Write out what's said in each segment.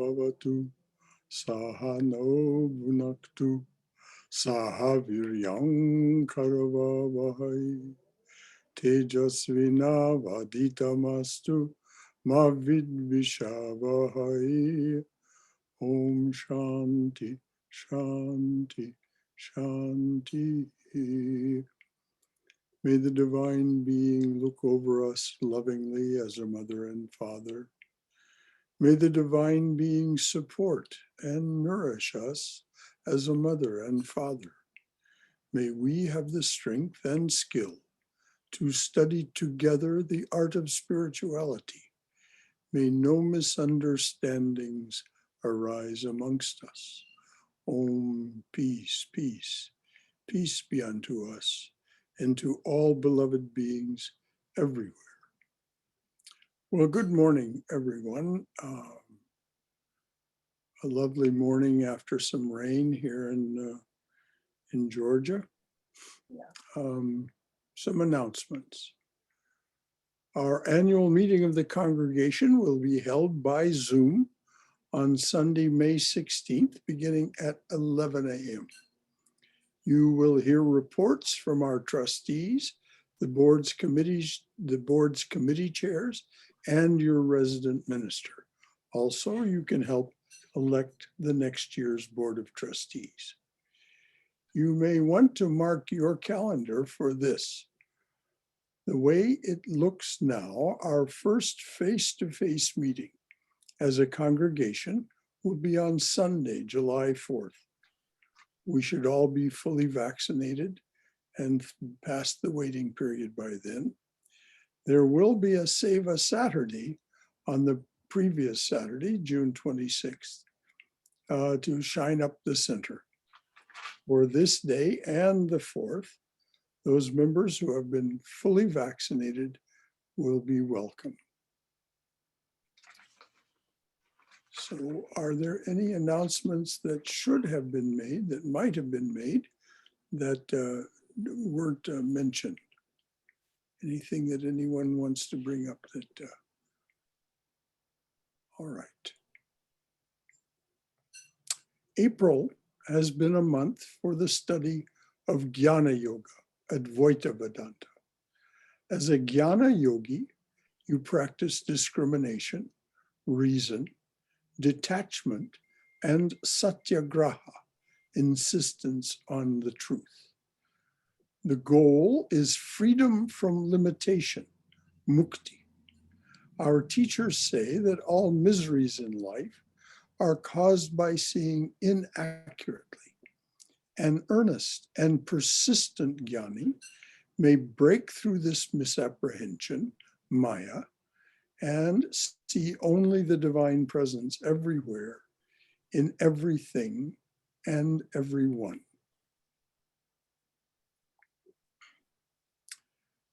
bhavatu sahano bhunaktu saha viryam karavavahai tejasvina vaditamastu ma vidvishavahai. Om Shanti, Shanti, Shanti. May the Divine Being look over us lovingly as a mother and father. May the Divine Being support and nourish us as a mother and father. May we have the strength and skill to study together the art of spirituality. May no misunderstandings arise amongst us. Om, peace, peace, peace be unto us and to all beloved beings everywhere. Well, good morning, everyone. A lovely morning after some rain here in Georgia. Some announcements. Our annual meeting of the congregation will be held by Zoom on Sunday, May 16th, beginning at 11 a.m. You will hear reports from our trustees, the board's committee chairs, and your resident minister. Also, you can help elect the next year's board of trustees. You may want to mark your calendar for this. The way it looks now, our first face-to-face meeting as a congregation will be on Sunday, July 4th. We should all be fully vaccinated and past the waiting period by then. There will be a Save a Saturday on the previous Saturday, June 26th, to shine up the center. For this day and the 4th, those members who have been fully vaccinated will be welcome. So are there any announcements that should have been made, that might have been made, that weren't mentioned? Anything that anyone wants to bring up that, all right. April has been a month for the study of Jnana Yoga, Advaita Vedanta. As a Jnana yogi, you practice discrimination, reason, detachment, and satyagraha, insistence on the truth. The goal is freedom from limitation, mukti. Our teachers say that all miseries in life are caused by seeing inaccurately. An earnest and persistent jnani may break through this misapprehension, maya, and see only the divine presence everywhere, in everything and everyone.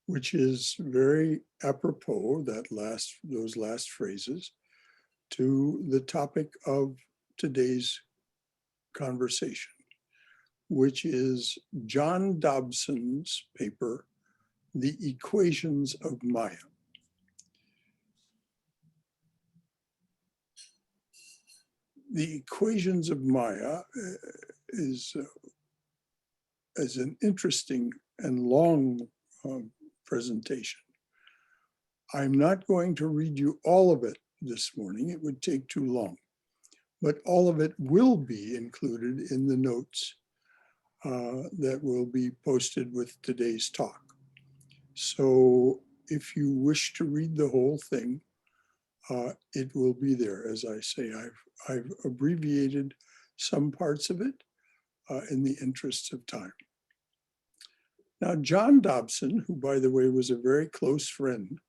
Which is very apropos, those last phrases, to the topic of today's conversation, which is John Dobson's paper, The Equations of Maya. The Equations of Maya is an interesting and long presentation. I'm not going to read you all of it this morning. It would take too long, but all of it will be included in the notes that will be posted with today's talk. So if you wish to read the whole thing, it will be there. As I say, I've abbreviated some parts of it in the interests of time. Now, John Dobson, who by the way was a very close friend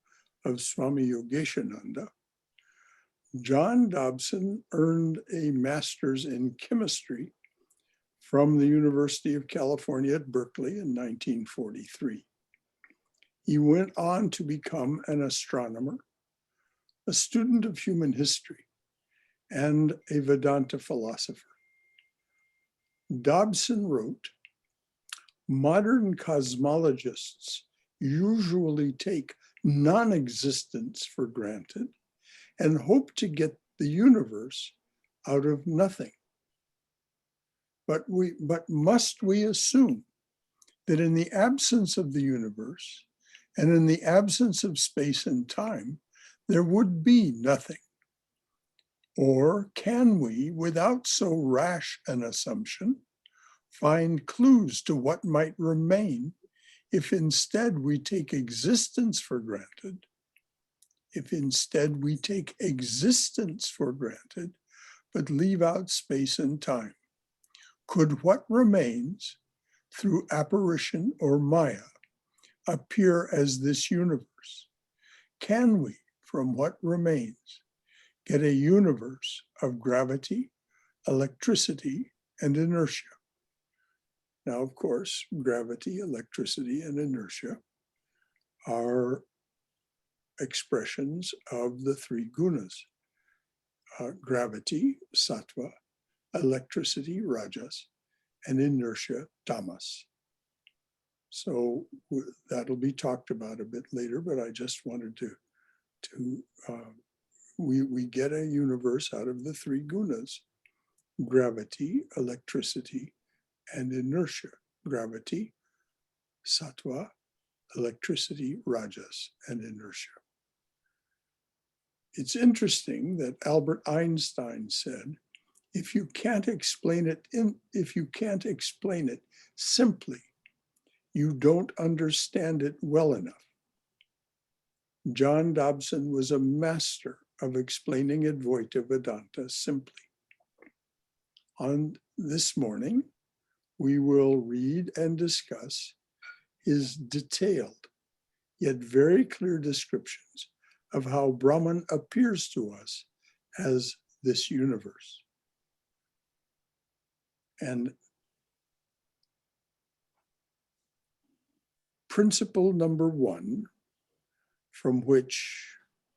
of Swami Yogeshananda, John Dobson earned a master's in chemistry from the University of California at Berkeley in 1943. He went on to become an astronomer, a student of human history, and a Vedanta philosopher. Dobson wrote, "Modern cosmologists usually take non-existence for granted and hope to get the universe out of nothing. But must we assume that in the absence of the universe and in the absence of space and time, there would be nothing? Or can we, without so rash an assumption, find clues to what might remain if instead we take existence for granted? If instead we take existence for granted, but leave out space and time, could what remains through apparition or Maya appear as this universe? Can we, from what remains, get a universe of gravity, electricity, and inertia? Now, of course, gravity, electricity, and inertia are expressions of the three gunas. Gravity, sattva, electricity, rajas, and inertia, tamas. So that'll be talked about a bit later, but I just wanted we get a universe out of the three gunas: gravity, electricity, and inertia. Gravity, sattva, electricity, rajas, and inertia. It's interesting that Albert Einstein said, if you can't explain it simply, you don't understand it well enough. John Dobson was a master of explaining Advaita Vedanta simply. On this morning, we will read and discuss his detailed yet very clear descriptions of how Brahman appears to us as this universe. And principle number one, from which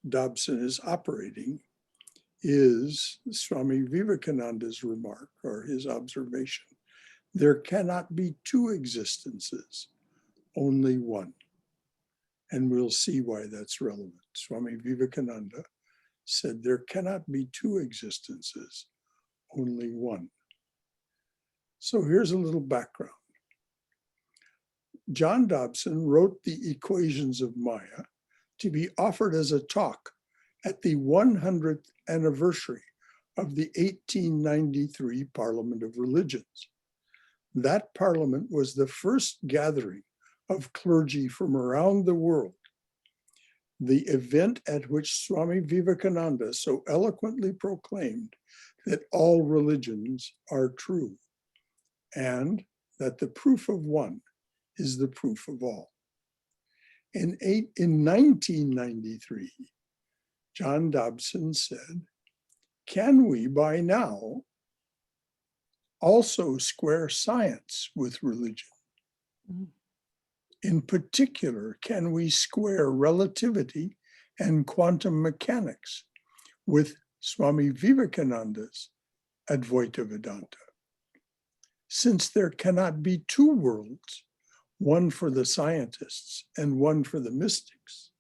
Dobson is operating, is Swami Vivekananda's remark or his observation: there cannot be two existences, only one. And we'll see why that's relevant. Swami Vivekananda said there cannot be two existences, only one. So here's a little background. John Dobson wrote the Equations of Maya to be offered as a talk at the 100th anniversary of the 1893 Parliament of Religions. That parliament was the first gathering of clergy from around the world, the event at which Swami Vivekananda so eloquently proclaimed that all religions are true, and that the proof of one is the proof of all. In 1993, John Dobson said, can we by now also square science with religion? In particular, can we square relativity and quantum mechanics with Swami Vivekananda's Advaita Vedanta? Since there cannot be two worlds, one for the scientists and one for the mystics,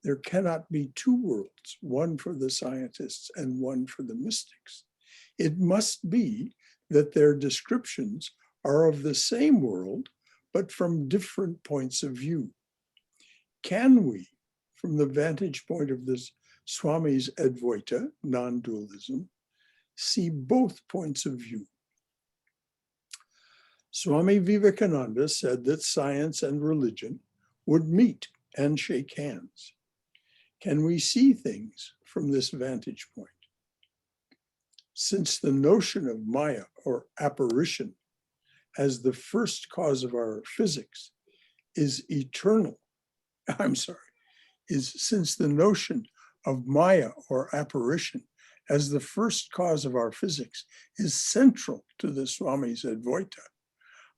there cannot be two worlds, one for the scientists and one for the mystics. It must be that their descriptions are of the same world, but from different points of view. Can we, from the vantage point of this Swami's Advaita, non-dualism, see both points of view? Swami Vivekananda said that science and religion would meet and shake hands. Can we see things from this vantage point? Since the notion of Maya or apparition as the first cause of our physics is eternal, since the notion of Maya or apparition as the first cause of our physics is central to the Swami's Advaita,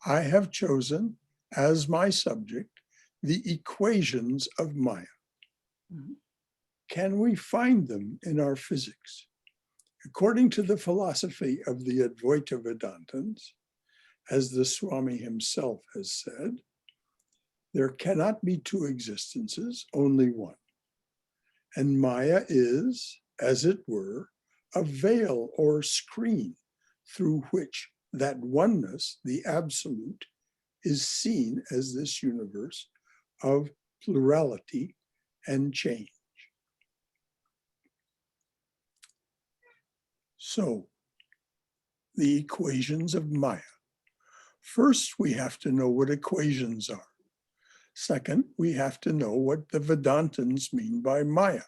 I have chosen as my subject the equations of Maya. Mm-hmm. Can we find them in our physics? According to the philosophy of the Advaita Vedantins, as the Swami himself has said, there cannot be two existences, only one. And Maya is, as it were, a veil or screen through which that oneness, the absolute, is seen as this universe of plurality and change. So, the equations of Maya. First, we have to know what equations are. Second, we have to know what the Vedantins mean by Maya.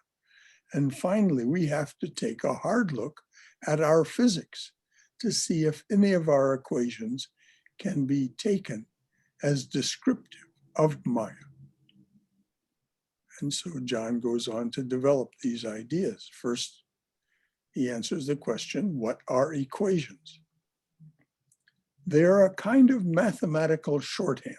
And finally, we have to take a hard look at our physics to see if any of our equations can be taken as descriptive of Maya. And so John goes on to develop these ideas. First, he answers the question, what are equations? They are a kind of mathematical shorthand.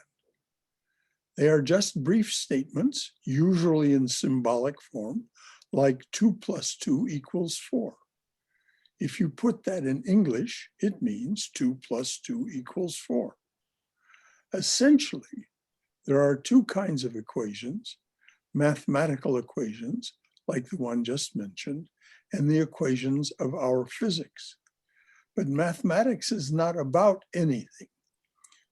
They are just brief statements, usually in symbolic form, like 2 + 2 = 4. If you put that in English, it means 2 + 2 = 4. Essentially, there are two kinds of equations, mathematical equations, like the one just mentioned, and the equations of our physics. But mathematics is not about anything.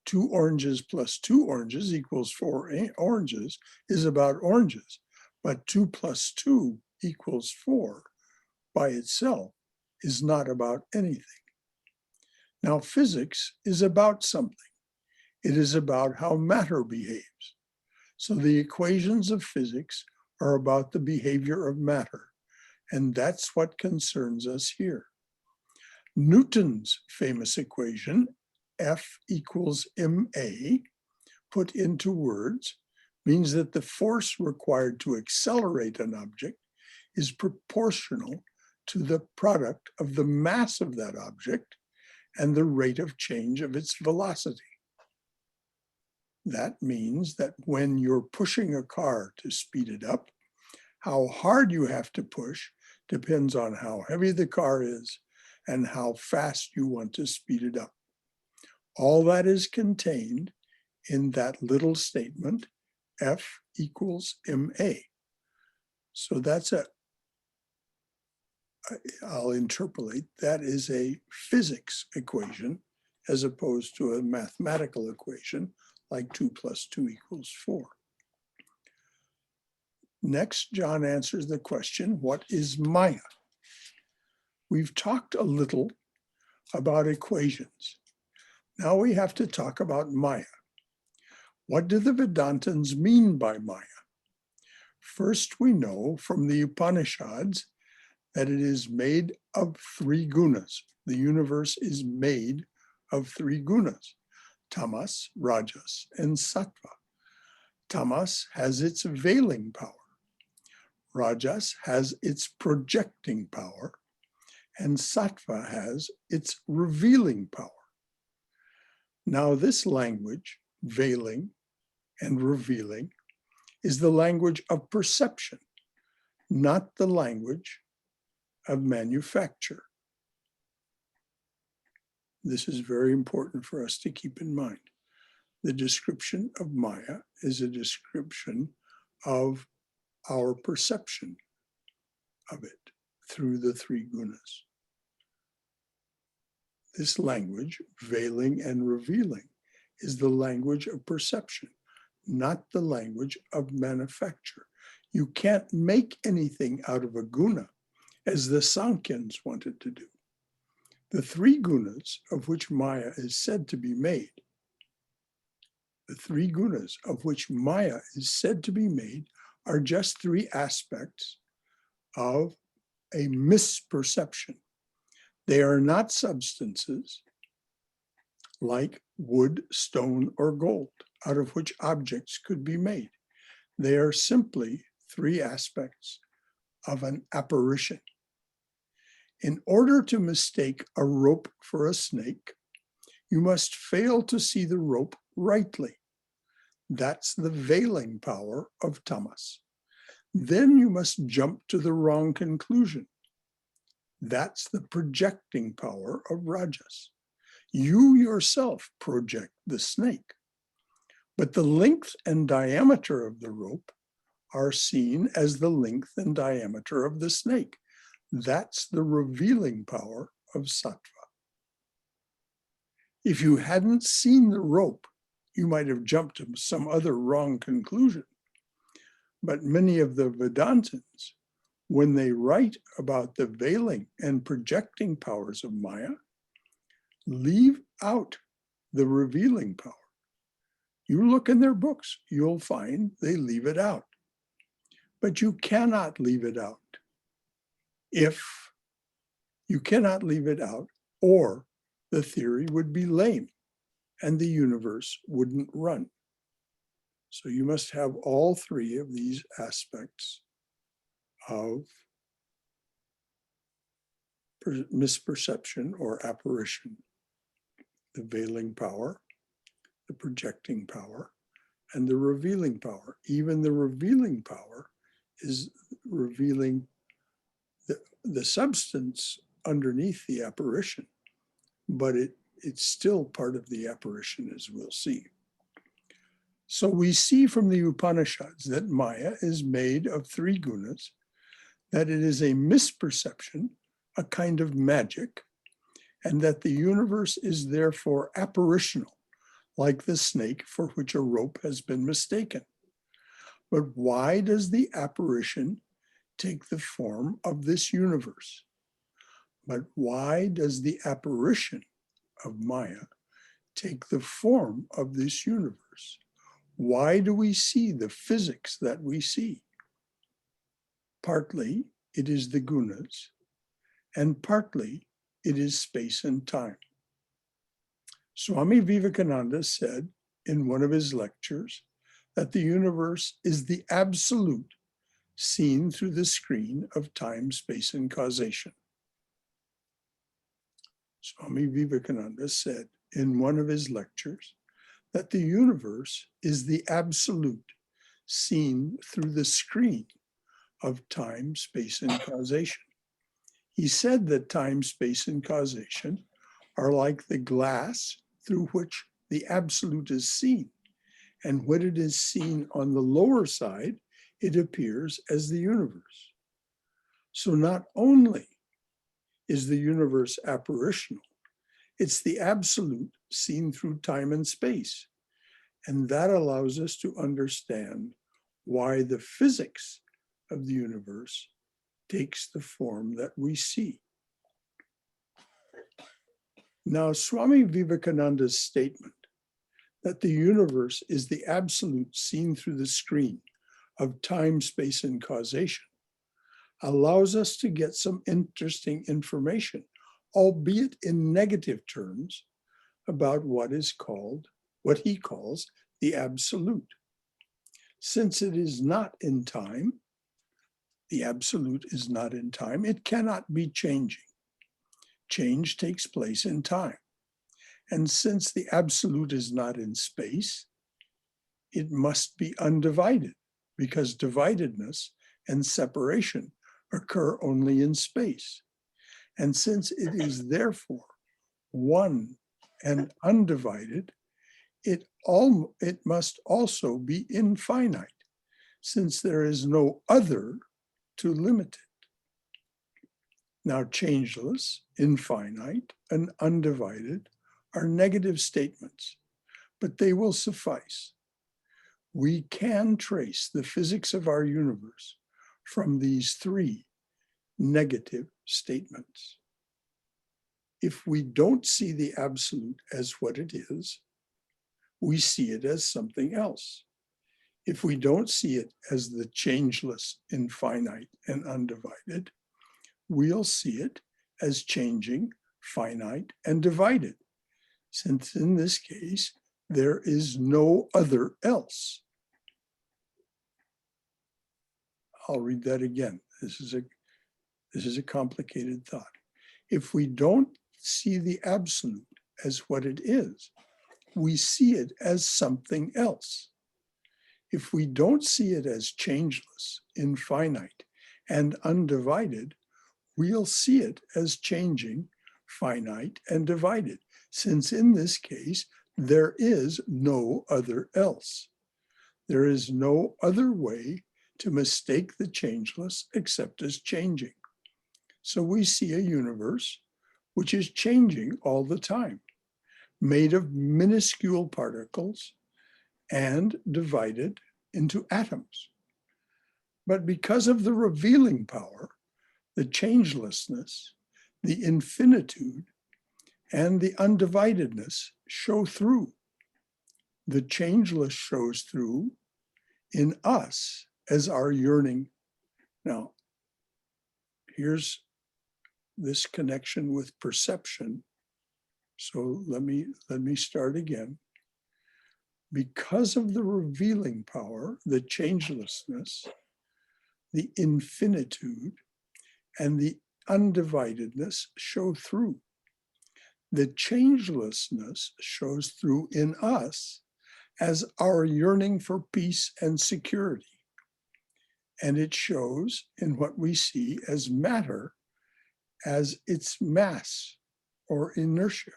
2 oranges + 2 oranges = 4 oranges is about oranges, but 2 + 2 = 4 by itself is not about anything. Now, physics is about something. It is about how matter behaves. So the equations of physics are about the behavior of matter, and that's what concerns us here. Newton's famous equation, F = ma, put into words, means that the force required to accelerate an object is proportional to the product of the mass of that object and the rate of change of its velocity. That means that when you're pushing a car to speed it up, how hard you have to push depends on how heavy the car is and how fast you want to speed it up. All that is contained in that little statement, F = ma. So that's I'll interpolate, that is a physics equation as opposed to a mathematical equation like 2 + 2 = 4. Next, John answers the question, what is Maya? We've talked a little about equations. Now we have to talk about Maya. What do the Vedantins mean by Maya? First, we know from the Upanishads that it is made of 3 gunas. The universe is made of 3 gunas, tamas, rajas, and sattva. Tamas has its veiling power. Rajas has its projecting power, and sattva has its revealing power. Now this language, veiling and revealing, is the language of perception, not the language of manufacture. This is very important for us to keep in mind. The description of Maya is a description of our perception of it through the 3 gunas. This language, veiling and revealing, is the language of perception, not the language of manufacture. You can't make anything out of a guna, as the Sankhyains wanted to do. The 3 gunas of which Maya is said to be made, are just 3 aspects of a misperception. They are not substances like wood, stone, or gold, out of which objects could be made. They are simply 3 aspects of an apparition. In order to mistake a rope for a snake, you must fail to see the rope rightly. That's the veiling power of tamas. Then you must jump to the wrong conclusion. That's the projecting power of rajas. You yourself project the snake, but the length and diameter of the rope are seen as the length and diameter of the snake. That's the revealing power of sattva. If you hadn't seen the rope, you might have jumped to some other wrong conclusion. But many of the Vedantins, when they write about the veiling and projecting powers of Maya, leave out the revealing power. You look in their books, you'll find they leave it out. But you cannot leave it out. If you cannot leave it out, or the theory would be lame and the universe wouldn't run. So you must have all three of these aspects of misperception or apparition: the veiling power, the projecting power, and the revealing power. Even the revealing power is revealing the substance underneath the apparition, but it's still part of the apparition, as we'll see. So we see from the Upanishads that Maya is made of three gunas, that it is a misperception, a kind of magic, and that the universe is therefore apparitional, like the snake for which a rope has been mistaken. But why does the apparition take the form of this universe? But why does the apparition of Maya take the form of this universe? Why do we see the physics that we see? Partly it is the gunas, and partly it is space and time. Swami Vivekananda said in one of his lectures that the universe is the absolute seen through the screen of time, space, and causation. Swami Vivekananda said in one of his lectures that the universe is the absolute seen through the screen of time, space, and causation. He said that time, space, and causation are like the glass through which the absolute is seen. And when it is seen on the lower side, it appears as the universe. So not only is the universe apparitional, it's the absolute seen through time and space. And that allows us to understand why the physics of the universe takes the form that we see. Now, Swami Vivekananda's statement that the universe is the absolute seen through the screen of time, space, and causation allows us to get some interesting information, albeit in negative terms, about what he calls the absolute. Since it is not in time, the absolute is not in time, it cannot be changing. Change takes place in time. And since the absolute is not in space, it must be undivided, because dividedness and separation occur only in space. And since it is therefore one and undivided, it must also be infinite, since there is no other to limit it. Now, changeless, infinite, and undivided are negative statements, but they will suffice. We can trace the physics of our universe from these three negative statements. If we don't see the absolute as what it is, we see it as something else. If we don't see it as the changeless, infinite, and undivided, we'll see it as changing, finite, and divided, since in this case, there is no other else. I'll read that again. This is a complicated thought. If we don't see the absolute as what it is, we see it as something else. If we don't see it as changeless, infinite, and undivided, we'll see it as changing, finite, and divided, since in this case, there is no other else. There is no other way to mistake the changeless except as changing. So we see a universe which is changing all the time, made of minuscule particles and divided into atoms. But because of the revealing power, the changelessness, the infinitude, and the undividedness show through. The changeless shows through in us as our yearning. Now, here's this connection with perception. So let me start again. Because of the revealing power, the changelessness, the infinitude, and the undividedness show through. The changelessness shows through in us as our yearning for peace and security. And it shows in what we see as matter, as its mass or inertia.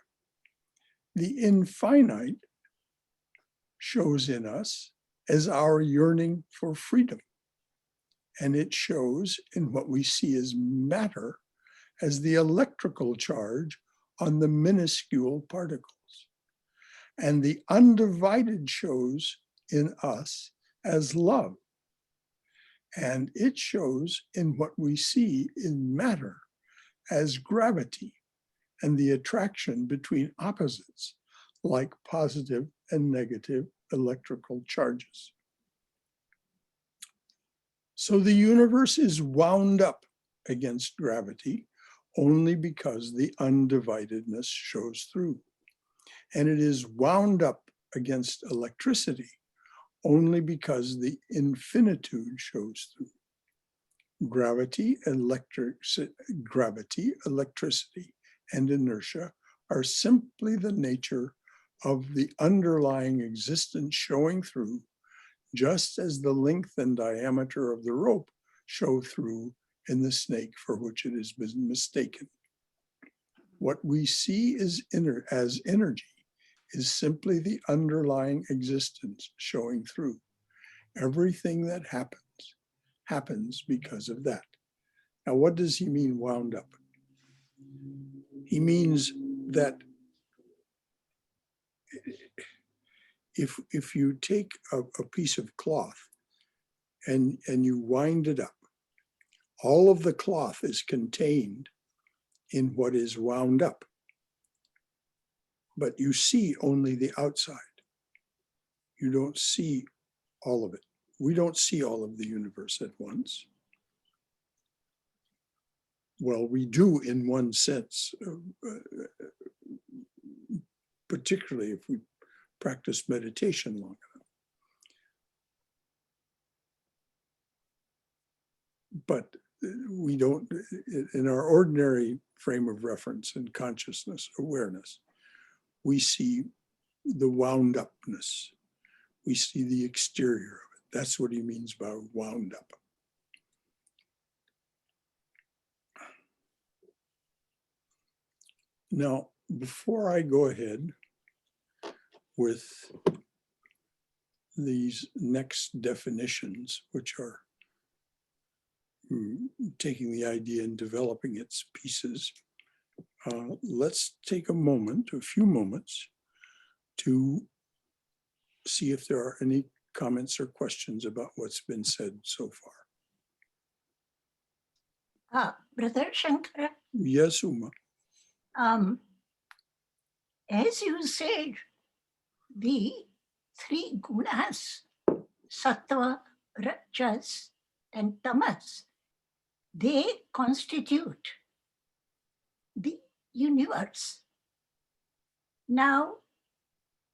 The infinite shows in us as our yearning for freedom. And it shows in what we see as matter, as the electrical charge on the minuscule particles. And the undivided shows in us as love. And it shows in what we see in matter as gravity and the attraction between opposites, like positive and negative electrical charges. So the universe is wound up against gravity only because the undividedness shows through. And it is wound up against electricity only because the infinitude shows through. Gravity, electricity, and inertia are simply the nature of the underlying existence showing through, just as the length and diameter of the rope show through in the snake for which it has been mistaken. What we see as energy is simply the underlying existence showing through. Everything that happens because of that. Now, what does he mean wound up? He means that if you take a piece of cloth and you wind it up, all of the cloth is contained in what is wound up. But you see only the outside. You don't see all of it. We don't see all of the universe at once. Well, we do in one sense, particularly if we practice meditation long enough. But we don't, in our ordinary frame of reference and consciousness, awareness, we see the wound upness. We see the exterior of it. That's what he means by wound up. Now, before I go ahead with these next definitions, which are taking the idea and developing its pieces, let's take a few moments, to see if there are any comments or questions about what's been said so far. Brother Shankara? Yes, Uma. As you said, the three gunas, sattva, rajas, and tamas, they constitute the universe. Now,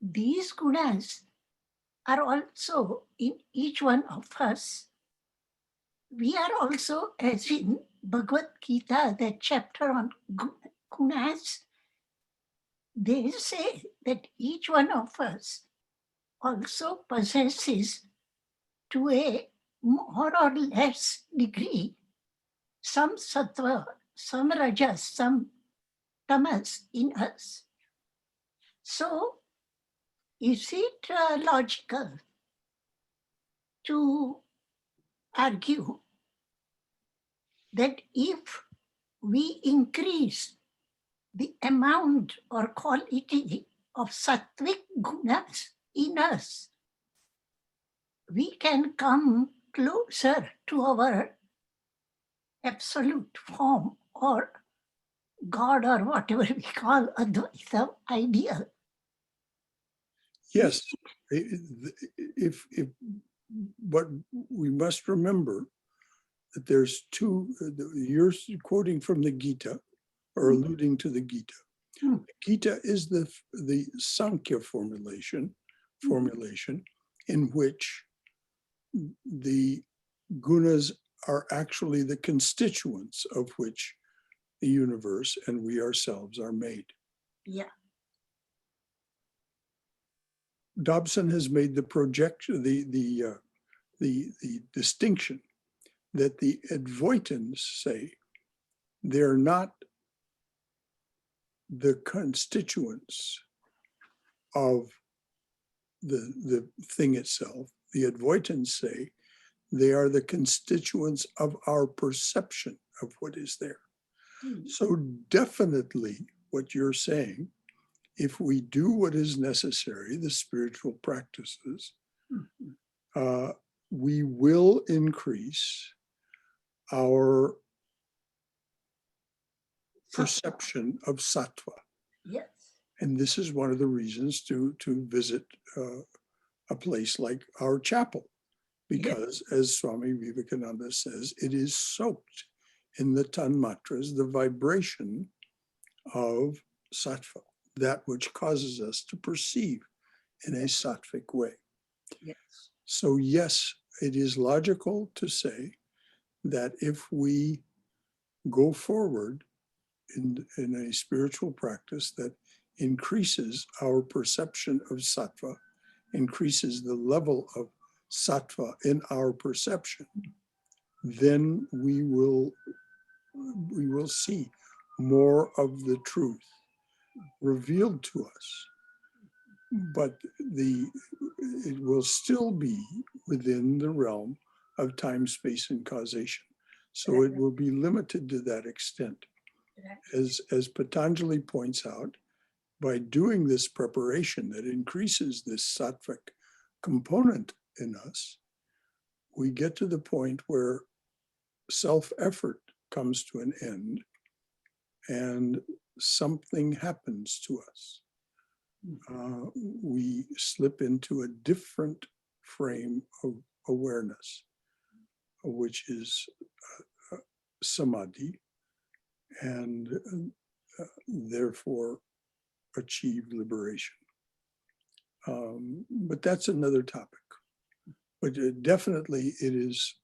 these gunas are also in each one of us. We are also, as in Bhagavad Gita, that chapter on gunas, they say that each one of us also possesses, to a more or less degree, some sattva, some rajas, some tamas in us. So, is it logical to argue that if we increase the amount or quality of sattvic gunas in us, we can come closer to our absolute form or God or whatever we call advaita ideal. Yes, if but we must remember that there's two, you're quoting from the Gita or alluding to the Gita. Mm. Gita is the Sankhya formulation in which the gunas are actually the constituents of which the universe and we ourselves are made. Yeah. Dobson has made the projection, the distinction that the advaitins say they're not the constituents of the thing itself. The advaitins say they are the constituents of our perception of what is there. Mm. So definitely what you're saying, if we do what is necessary, the spiritual practices, we will increase our perception of sattva. Yes. And this is one of the reasons to visit a place like our chapel, because as Swami Vivekananda says, it is soaked in the tanmatras, the vibration of sattva, that which causes us to perceive in a sattvic way. Yes. So yes, it is logical to say that if we go forward in a spiritual practice that increases our perception of sattva, increases the level of sattva in our perception, then we will see more of the truth revealed to us. But it will still be within the realm of time, space, and causation. So it will be limited to that extent. As Patanjali points out, by doing this preparation that increases this sattvic component in us, we get to the point where self-effort comes to an end and something happens to us. We slip into a different frame of awareness, which is samadhi, and therefore achieve liberation. But that's another topic. But definitely it is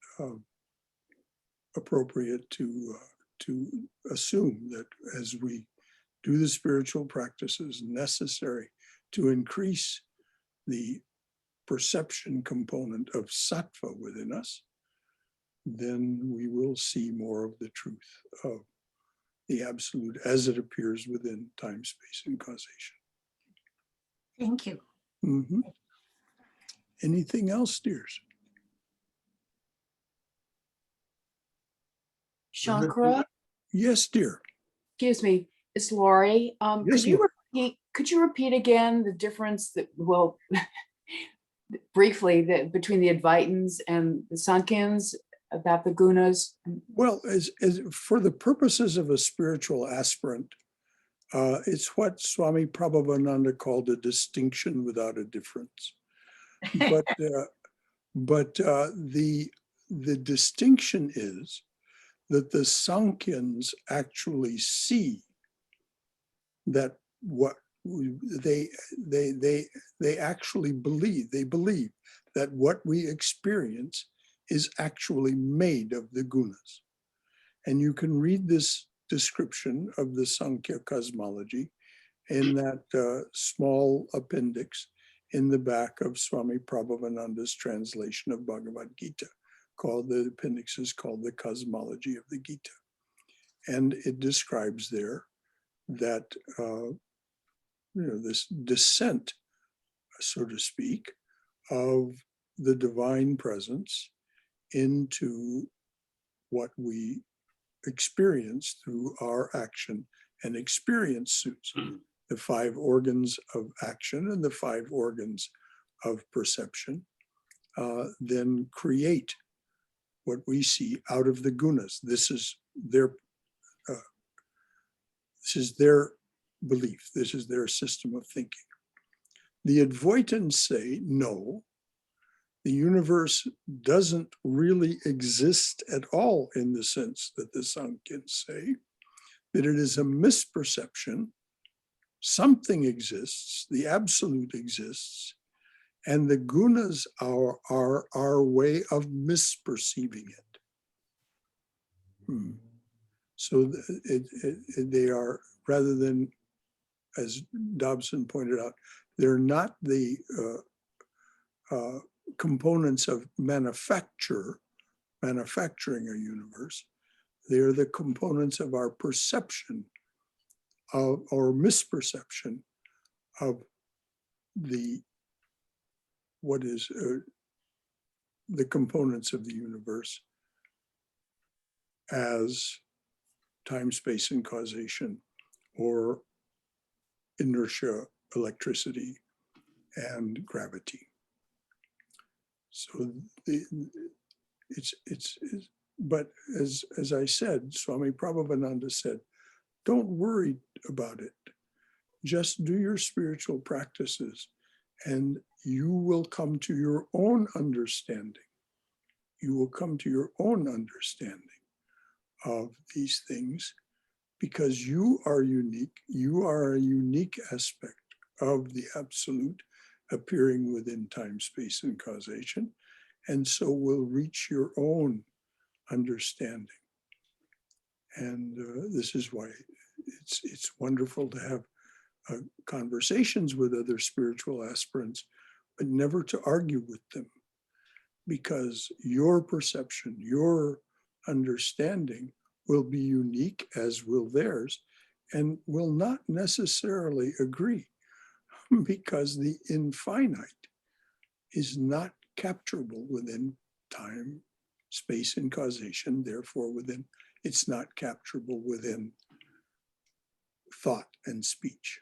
appropriate to assume that as we do the spiritual practices necessary to increase the perception component of sattva within us, then we will see more of the truth of the absolute as it appears within time, space, and causation. Thank you. Mm-hmm. Anything else, dears? Shankara? Yes, dear. Excuse me, it's Laurie. Yes, Could you repeat again the difference that, well, briefly, between the Advaitins and the Sankhins about the gunas? Well, as for the purposes of a spiritual aspirant, it's what Swami Prabhavananda called a distinction without a difference. But the distinction is that the Sankhins actually see that what they actually believe. They believe that what we experience is actually made of the gunas. And you can read this description of the Sankhya cosmology in that small appendix in the back of Swami Prabhavananda's translation of Bhagavad Gita, the appendix is called the Cosmology of the Gita. And it describes there that this descent, so to speak, of the divine presence into what we experience through our action and experience suits. The 5 organs of action and the 5 organs of perception then create what we see out of the gunas. This is their belief. This is their system of thinking. The Advaitins say, no, the universe doesn't really exist at all in the sense that the Sankhya's say, that it is a misperception. Something exists, the absolute exists, and the gunas are our way of misperceiving it. So they are, rather than, as Dobson pointed out, they're not the components of manufacturing a universe. They are the components of our perception of, or misperception of what is the components of the universe as time, space, and causation, or inertia, electricity, and gravity. So but as I said, Swami Prabhavananda said, don't worry about it. Just do your spiritual practices and you will come to your own understanding. You will come to your own understanding of these things because you are unique. You are a unique aspect of the absolute appearing within time, space, and causation. And so will reach your own understanding. And this is why it's wonderful to have conversations with other spiritual aspirants, but never to argue with them, because your perception, your understanding will be unique, as will theirs, and will not necessarily agree, because the infinite is not capturable within time, space, and causation. Therefore, it's not capturable within thought and speech.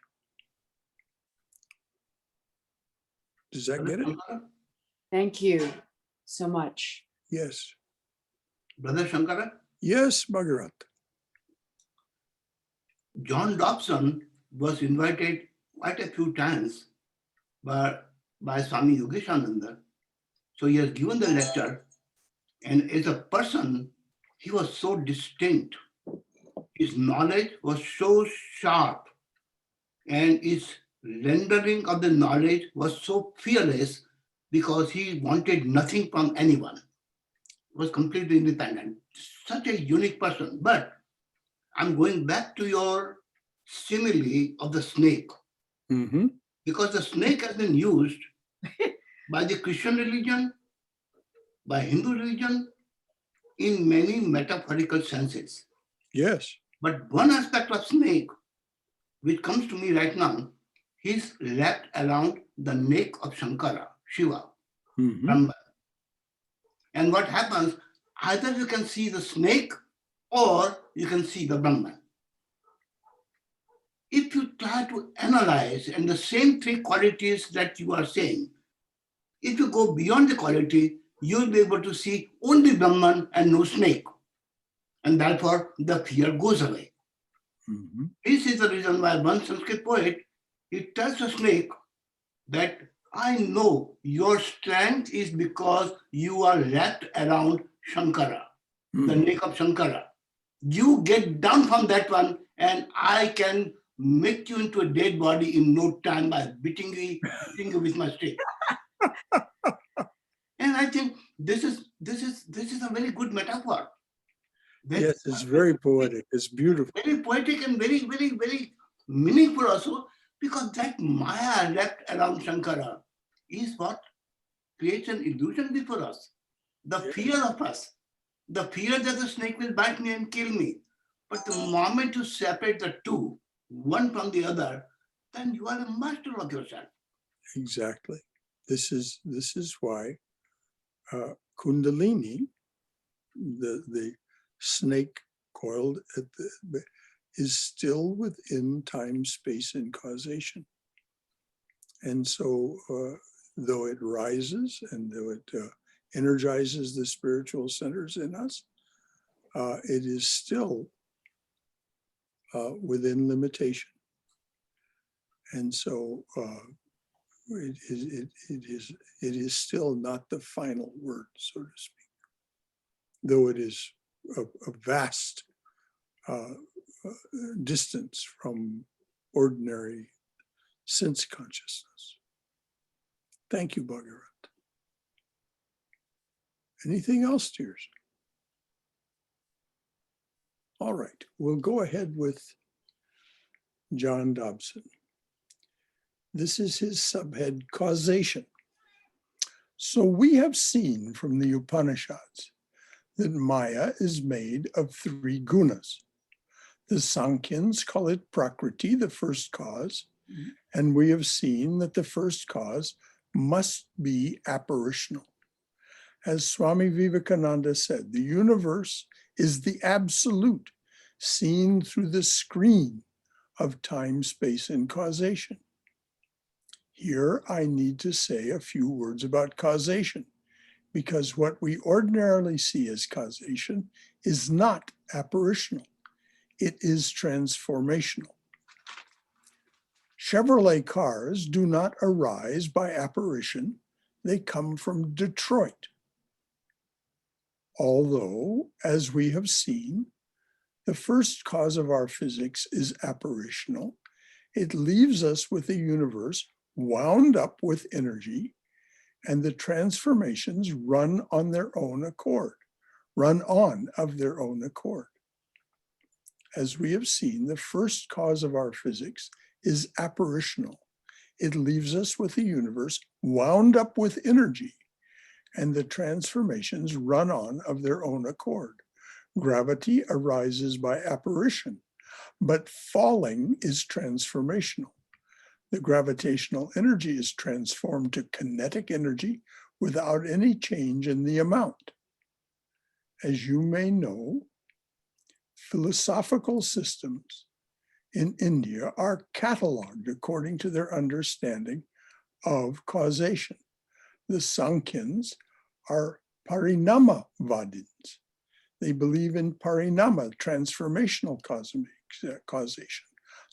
Does that get it? Thank you so much. Yes. Brother Shankara, Yes, Bhagarat. John Dobson was invited quite a few times by Swami Yogeshananda. So he has given the lecture, and as a person, he was so distinct. His knowledge was so sharp, and his rendering of the knowledge was so fearless because he wanted nothing from anyone. He was completely independent. Such a unique person. But I'm going back to your simile of the snake, because the snake has been used by the Christian religion, by Hindu religion, in many metaphorical senses. Yes. But one aspect of snake, which comes to me right now, is wrapped around the neck of Shankara, Shiva, Brahma. And what happens, either you can see the snake or you can see the Brahman. If you try to analyze, and the same 3 qualities that you are saying, if you go beyond the quality, you will be able to see only Brahman and no snake. And therefore, the fear goes away. This is the reason why one Sanskrit poet, he tells the snake that I know your strength is because you are wrapped around Shankara, the neck of Shankara. You get down from that one and I can make you into a dead body in no time by beating you with my stick. And I think this is a very good metaphor. Yes, it's very poetic. It's beautiful. Very poetic and very, very, very meaningful also, because that Maya wrapped around Shankara is what creates an illusion before us. The fear of us, the fear that the snake will bite me and kill me. But the moment you separate the two, one from the other, then you are a master of yourself. Exactly. This is why Kundalini, the snake coiled at is still within time, space, and causation. And so, though it rises and though it energizes the spiritual centers in us, it is still within limitation. And so it is still not the final word, so to speak, though it is a vast distance from ordinary sense consciousness. Thank you, Bhagarat. Anything else, dears? All right, we'll go ahead with John Dobson. This is his subhead, causation. So we have seen from the Upanishads that Maya is made of 3 gunas. The Sankhya's call it Prakriti, the first cause, and we have seen that the first cause must be apparitional. As Swami Vivekananda said, the universe is the absolute seen through the screen of time, space, and causation. Here I need to say a few words about causation, because what we ordinarily see as causation is not apparitional. It is transformational. Chevrolet cars do not arise by apparition. They come from Detroit. Although, as we have seen, the first cause of our physics is apparitional, it leaves us with a universe wound up with energy, and the transformations run on their own accord, run on of their own accord. As we have seen, the first cause of our physics is apparitional. It leaves us with a universe wound up with energy, and the transformations run on of their own accord. Gravity arises by apparition, but falling is transformational. The gravitational energy is transformed to kinetic energy without any change in the amount. As you may know, philosophical systems in India are cataloged according to their understanding of causation. The Sankhya's are parinamavadins. They believe in parinama, transformational causation,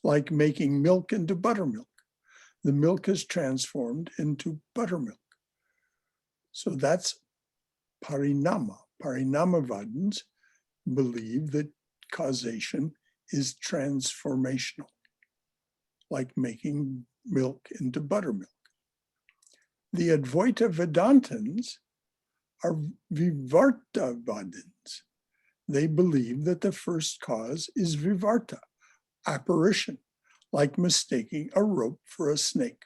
like making milk into buttermilk. The milk is transformed into buttermilk. So that's parinama. Parinamavadins believe that causation is transformational, like making milk into buttermilk. The Advaita Vedantins are Vivartavadins. They believe that the first cause is Vivarta, apparition, like mistaking a rope for a snake.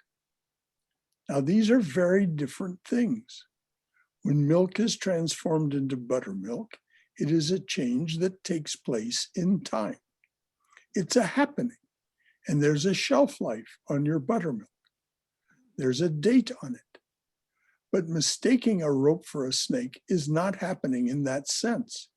Now, these are very different things. When milk is transformed into buttermilk, it is a change that takes place in time. It's a happening, and there's a shelf life on your buttermilk. There's a date on it. But mistaking a rope for a snake is not happening in that sense.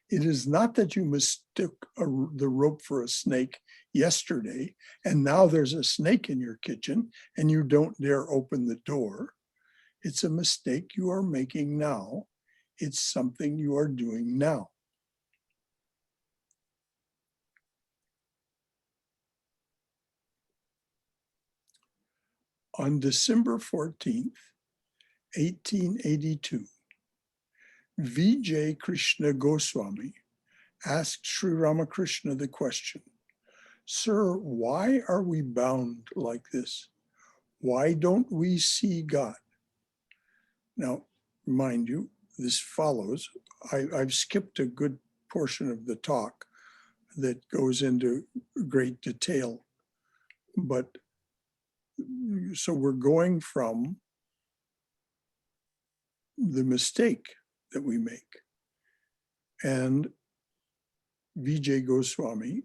It is not that you mistook the rope for a snake yesterday, and now there's a snake in your kitchen, and you don't dare open the door. It's a mistake you are making now. It's something you are doing now. On December 14th, 1882, Vijay Krishna Goswami asked Sri Ramakrishna the question, "Sir, why are we bound like this? Why don't we see God?" Now, mind you, this follows. I've skipped a good portion of the talk that goes into great detail, but so we're going from the mistake that we make. And Vijay Goswami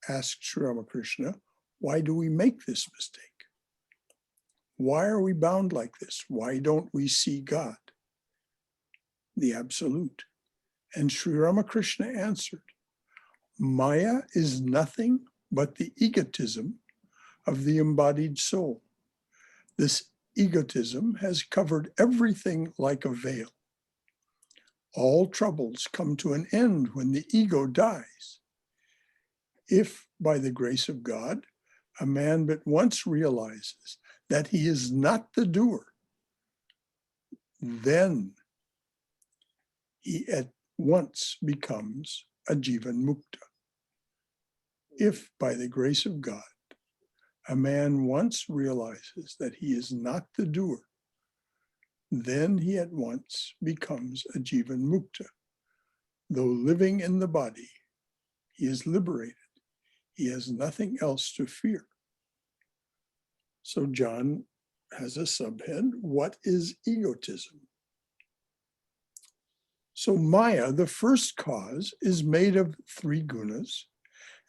asked Sri Ramakrishna, why do we make this mistake? Why are we bound like this? Why don't we see God, the absolute? And Sri Ramakrishna answered, Maya is nothing but the egotism of the embodied soul. This egotism has covered everything like a veil. All troubles come to an end when the ego dies. If, by the grace of God, a man but once realizes that he is not the doer, then he at once becomes a jivan mukta. If, by the grace of God, a man once realizes that he is not the doer, then he at once becomes a jivan mukta. Though living in the body, he is liberated. He has nothing else to fear. So John has a subhead, what is egotism? So Maya, the first cause, is made of 3 gunas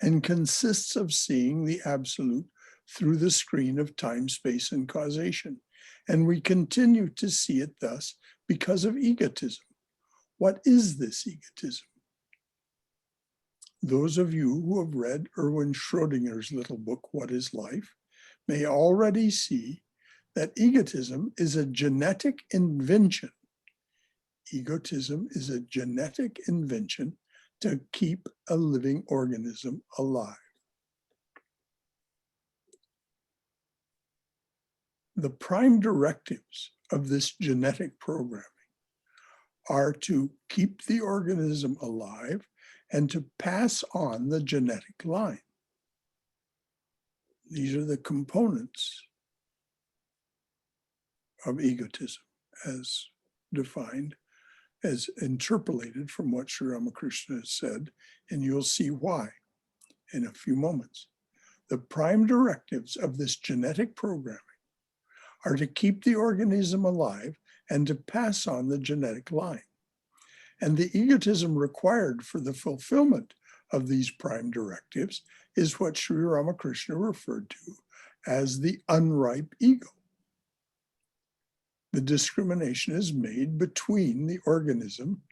and consists of seeing the absolute through the screen of time, space, and causation. And we continue to see it thus because of egotism. What is this egotism? Those of you who have read Erwin Schrödinger's little book, What is Life, may already see that egotism is a genetic invention. Egotism is a genetic invention to keep a living organism alive. The prime directives of this genetic programming are to keep the organism alive and to pass on the genetic line. These are the components of egotism as defined, as interpolated from what Sri Ramakrishna has said, and you'll see why in a few moments. The prime directives of this genetic programming are to keep the organism alive and to pass on the genetic line. And the egotism required for the fulfillment of these prime directives is what Sri Ramakrishna referred to as the unripe ego. The discrimination is made between the organism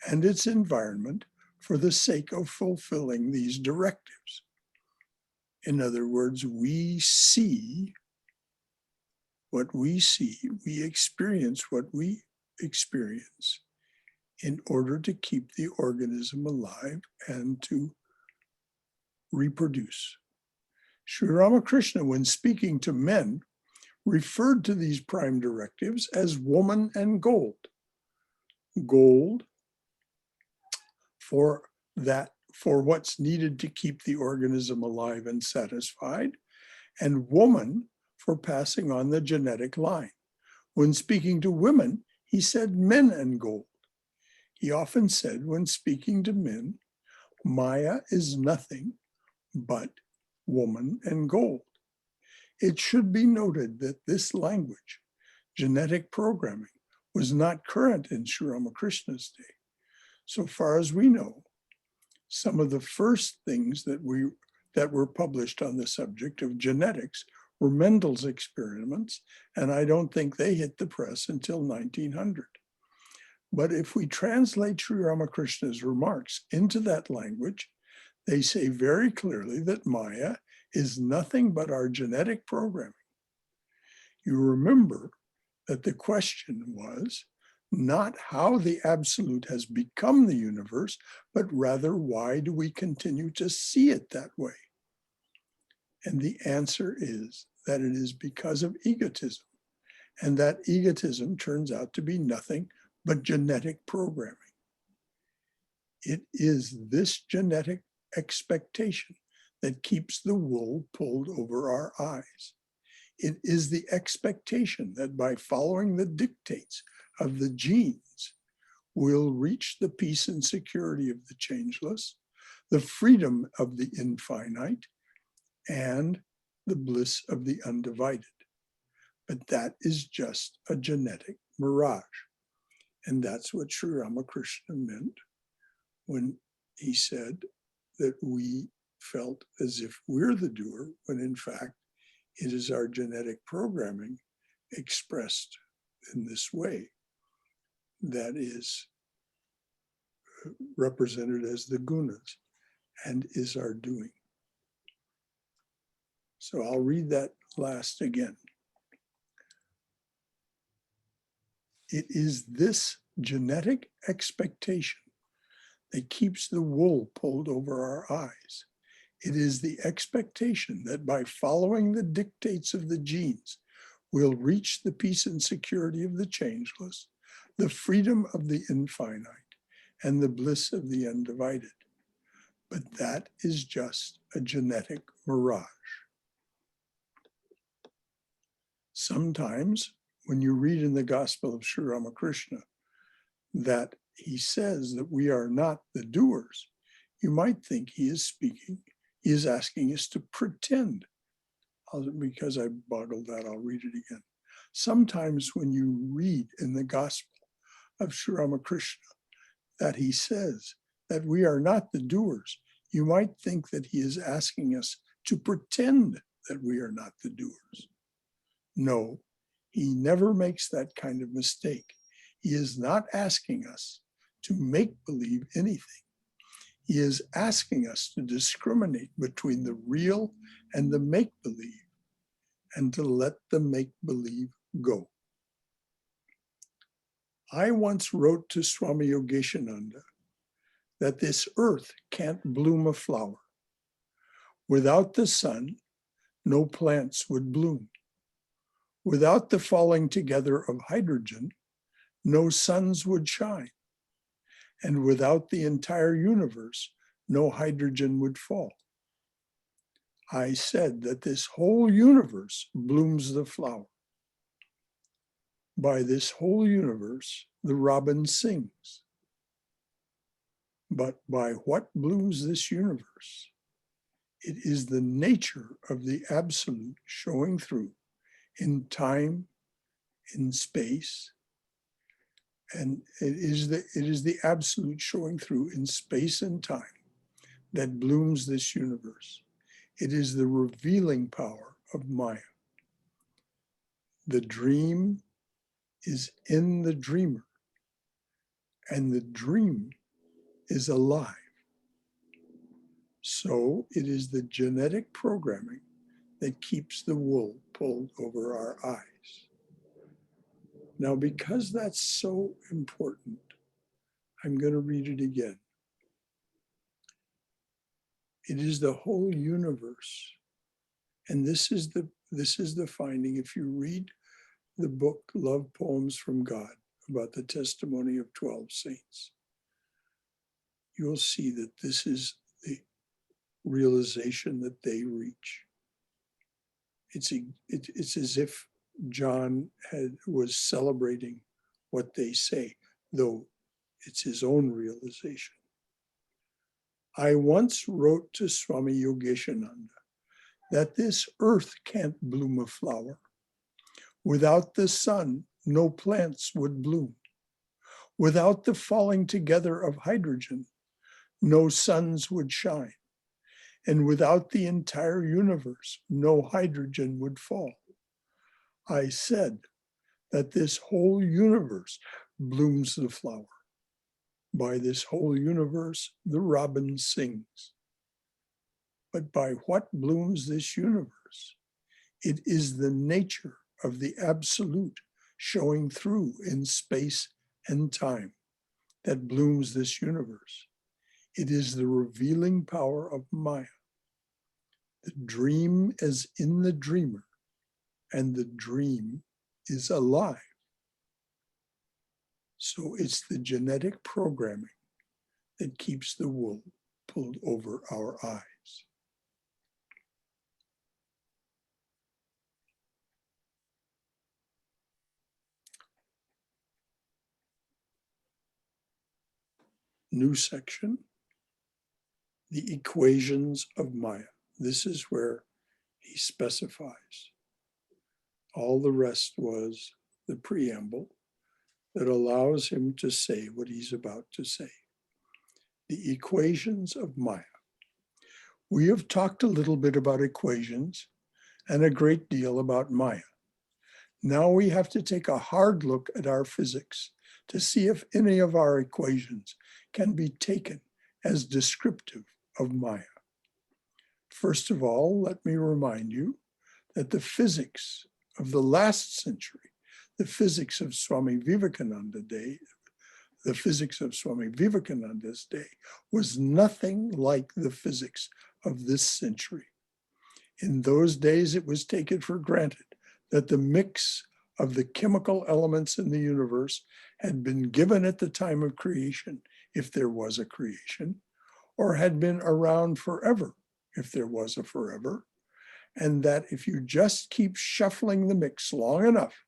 and its environment for the sake of fulfilling these directives. In other words, we see what we see, we experience what we experience in order to keep the organism alive and to reproduce. Sri Ramakrishna, when speaking to men, referred to these prime directives as woman and gold. Gold for what's needed to keep the organism alive and satisfied, and woman for passing on the genetic line. When speaking to women, he said men and gold. He often said when speaking to men, Maya is nothing but woman and gold. It should be noted that this language, genetic programming, was not current in Sri Ramakrishna's day. So far as we know, some of the first things that were published on the subject of genetics were Mendel's experiments, and I don't think they hit the press until 1900. But if we translate Sri Ramakrishna's remarks into that language, they say very clearly that Maya is nothing but our genetic programming. You remember that the question was not how the absolute has become the universe, but rather why do we continue to see it that way? And the answer is that it is because of egotism. And that egotism turns out to be nothing but genetic programming. It is this genetic expectation that keeps the wool pulled over our eyes. It is the expectation that by following the dictates of the genes, we'll reach the peace and security of the changeless, the freedom of the infinite, and the bliss of the undivided. But that is just a genetic mirage. And that's what Sri Ramakrishna meant when he said that we felt as if we're the doer, when in fact it is our genetic programming expressed in this way that is represented as the gunas. and is our doing. So I'll read that last again. It is this genetic expectation that keeps the wool pulled over our eyes. It is the expectation that by following the dictates of the genes, we'll reach the peace and security of the changeless, the freedom of the infinite, and the bliss of the undivided. But that is just a genetic mirage. Sometimes when you read in the Gospel of Sri Ramakrishna that he says that we are not the doers, you might think he is speaking, he is asking us to pretend. Because I boggled that, I'll read it again. Sometimes when you read in the Gospel of Sri Ramakrishna that he says that we are not the doers, you might think that he is asking us to pretend that we are not the doers. No, he never makes that kind of mistake. He is not asking us to make believe anything. He is asking us to discriminate between the real and the make-believe, and to let the make-believe go. I once wrote to Swami Yogeshananda that this earth can't bloom a flower. Without the sun, no plants would bloom. Without the falling together of hydrogen, no suns would shine. And without the entire universe, no hydrogen would fall. I said that this whole universe blooms the flower. By this whole universe, the robin sings. But by what blooms this universe? It is the nature of the absolute showing through in time, in space, and it is the absolute showing through in space and time that blooms this universe. It is the revealing power of Maya. The dream is in the dreamer, and the dream is alive. So it is the genetic programming that keeps the wool pulled over our eyes. Now, because that's so important, I'm going to read it again. It is the whole universe. And this is the finding. If you read the book, Love Poems from God, about the testimony of 12 saints, you'll see that this is the realization that they reach. It's as if John was celebrating what they say, though it's his own realization. I once wrote to Swami Yogeshananda that this earth can't bloom a flower. Without the sun, no plants would bloom. Without the falling together of hydrogen, no suns would shine. And without the entire universe, no hydrogen would fall. I said that this whole universe blooms the flower. By this whole universe, the robin sings. But by what blooms this universe? It is the nature of the absolute showing through in space and time that blooms this universe. It is the revealing power of Maya. The dream is in the dreamer, and the dream is alive. So it's the genetic programming that keeps the wool pulled over our eyes. New section, the equations of Maya. This is where he specifies. All the rest was the preamble that allows him to say what he's about to say. The equations of Maya. We have talked a little bit about equations and a great deal about Maya. Now we have to take a hard look at our physics to see if any of our equations can be taken as descriptive of Maya. First of all, let me remind you that the physics of the last century, the physics of Swami Vivekananda's day, was nothing like the physics of this century. In those days, it was taken for granted that the mix of the chemical elements in the universe had been given at the time of creation, if there was a creation, or had been around forever, if there was a forever, and that if you just keep shuffling the mix long enough,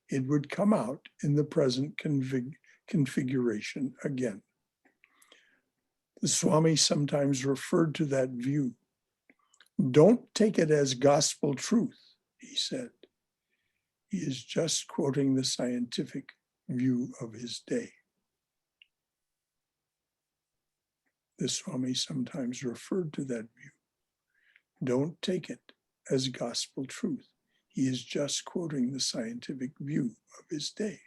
it would come out in the present configuration again. The Swami sometimes referred to that view. Don't take it as gospel truth, he said. He is just quoting the scientific view of his day. The Swami sometimes referred to that view. Don't take it as gospel truth. He is just quoting the scientific view of his day.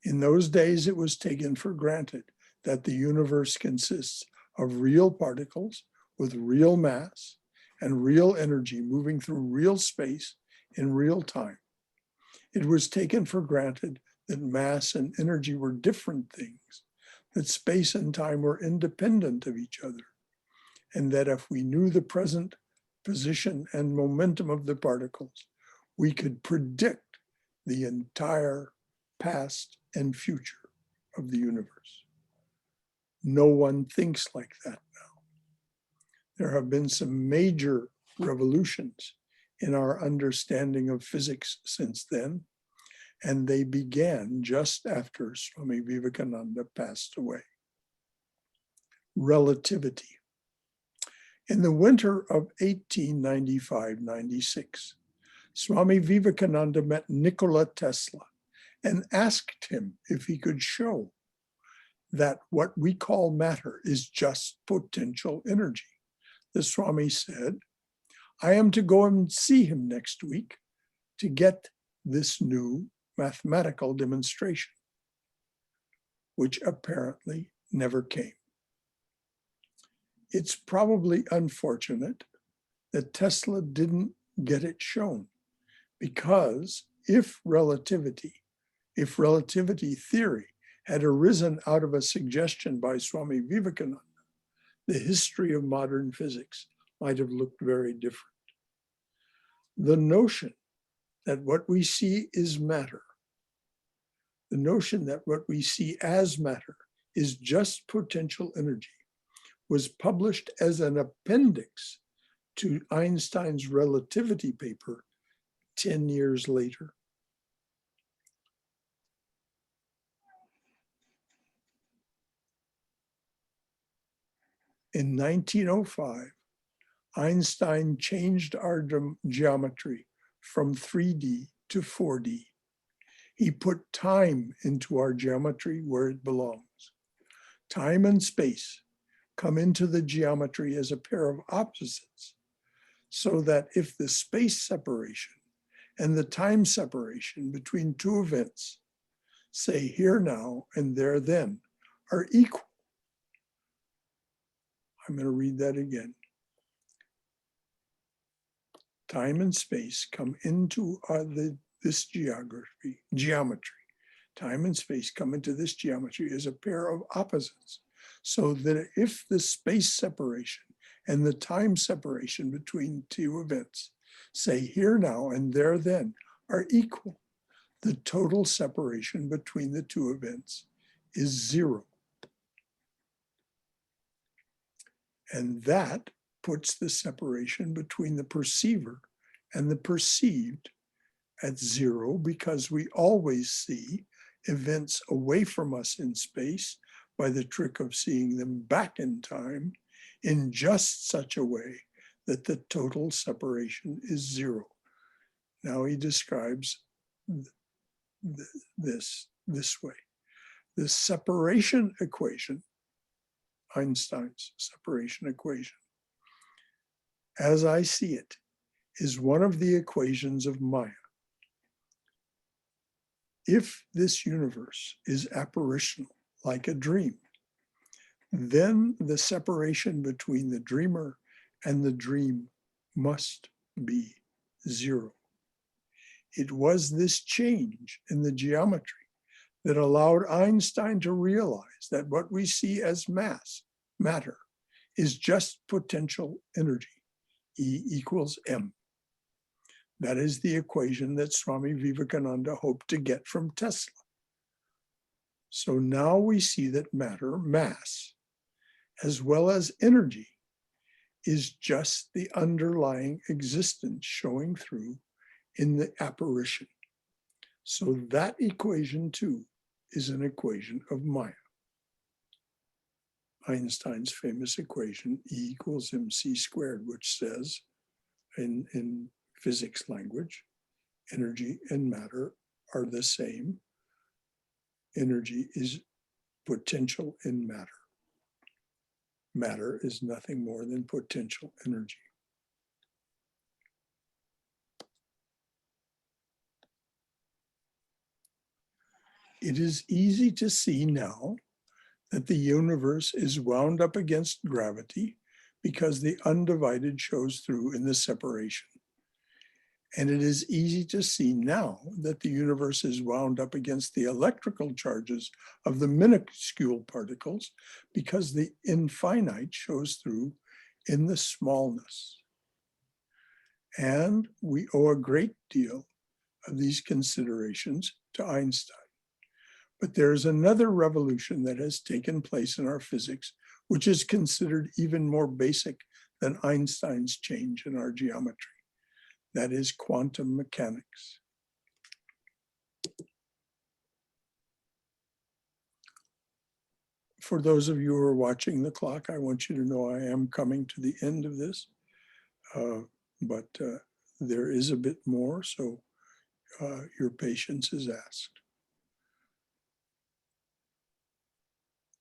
In those days, it was taken for granted that the universe consists of real particles with real mass and real energy moving through real space in real time. It was taken for granted that mass and energy were different things, that space and time were independent of each other, and that if we knew the present position and momentum of the particles, we could predict the entire past and future of the universe. No one thinks like that now. There have been some major revolutions in our understanding of physics since then, and they began just after Swami Vivekananda passed away. Relativity. In the winter of 1895-96, Swami Vivekananda met Nikola Tesla and asked him if he could show that what we call matter is just potential energy. The Swami said, I am to go and see him next week to get this new mathematical demonstration, which apparently never came. It's probably unfortunate that Tesla didn't get it shown, because if relativity theory had arisen out of a suggestion by Swami Vivekananda, the history of modern physics might have looked very different. The notion that what we see is matter, the notion that what we see as matter is just potential energy, was published as an appendix to Einstein's relativity paper 10 years later. In 1905, Einstein changed our geometry from 3D to 4D. He put time into our geometry where it belongs. Time and space come into the geometry as a pair of opposites, so that if the space separation and the time separation between two events, say here now and there then, are equal. I'm going to read that again. Time and space come into this geometry. Time and space come into this geometry as a pair of opposites, so that if the space separation and the time separation between two events, say here now and there then, are equal, the total separation between the two events is zero. And that puts the separation between the perceiver and the perceived at zero, because we always see events away from us in space by the trick of seeing them back in time in just such a way that the total separation is zero. Now he describes this way. The separation equation, Einstein's separation equation, as I see it, is one of the equations of Maya. If this universe is apparitional, like a dream, then the separation between the dreamer and the dream must be zero. It was this change in the geometry that allowed Einstein to realize that what we see as matter, is just potential energy, E equals M. That is the equation that Swami Vivekananda hoped to get from Tesla. So now we see that matter, mass, as well as energy, is just the underlying existence showing through in the apparition. So that equation too is an equation of Maya. Einstein's famous equation, E equals mc squared, which says in physics language, energy and matter are the same. Energy is potential in matter. Matter is nothing more than potential energy. It is easy to see now that the universe is wound up against gravity because the undivided shows through in the separation. And it is easy to see now that the universe is wound up against the electrical charges of the minuscule particles because the infinite shows through in the smallness. And we owe a great deal of these considerations to Einstein. But there is another revolution that has taken place in our physics, which is considered even more basic than Einstein's change in our geometry. That is quantum mechanics. For those of you who are watching the clock, I want you to know I am coming to the end of this, but there is a bit more, so your patience is asked.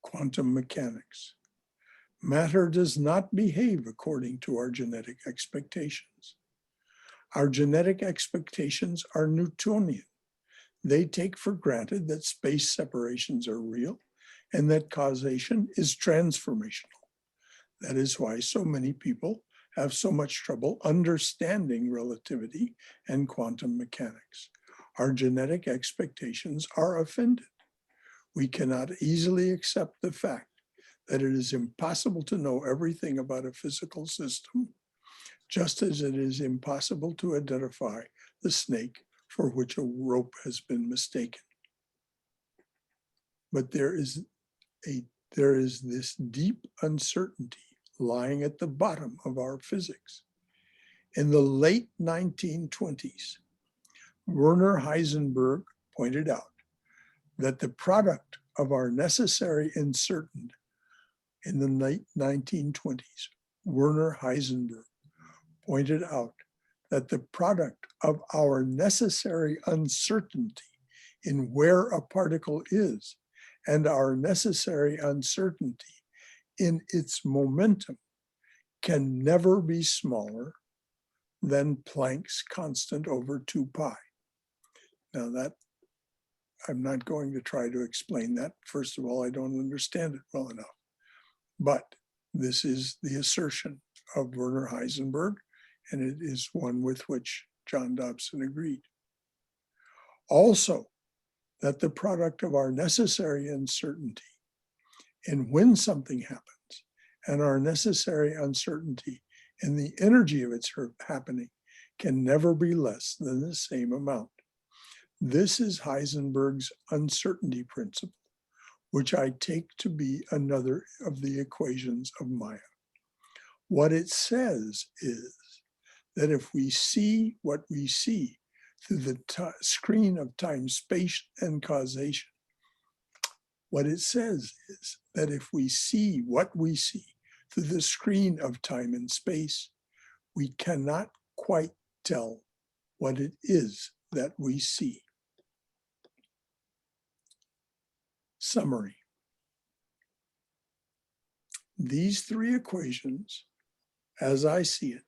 Quantum mechanics. Matter does not behave according to our genetic expectations. Our genetic expectations are Newtonian. They take for granted that space separations are real and that causation is transformational. That is why so many people have so much trouble understanding relativity and quantum mechanics. Our genetic expectations are offended. We cannot easily accept the fact that it is impossible to know everything about a physical system, just as it is impossible to identify the snake for which a rope has been mistaken. But there is this deep uncertainty lying at the bottom of our physics. In the late 1920s, Werner Heisenberg pointed out that the product of our necessary uncertainty in the late 1920s, Werner Heisenberg pointed out that the product of our necessary uncertainty in where a particle is and our necessary uncertainty in its momentum can never be smaller than Planck's constant over 2 pi. Now that, I'm not going to try to explain that. First of all, I don't understand it well enough. But this is the assertion of Werner Heisenberg, and it is one with which John Dobson agreed. Also, that the product of our necessary uncertainty in when something happens and our necessary uncertainty in the energy of its happening can never be less than the same amount. This is Heisenberg's uncertainty principle, which I take to be another of the equations of Maya. What it says is that if we see what we see through the screen of time, space, and causation, what it says is that if we see what we see through the screen of time and space, we cannot quite tell what it is that we see. Summary. These three equations, as I see it,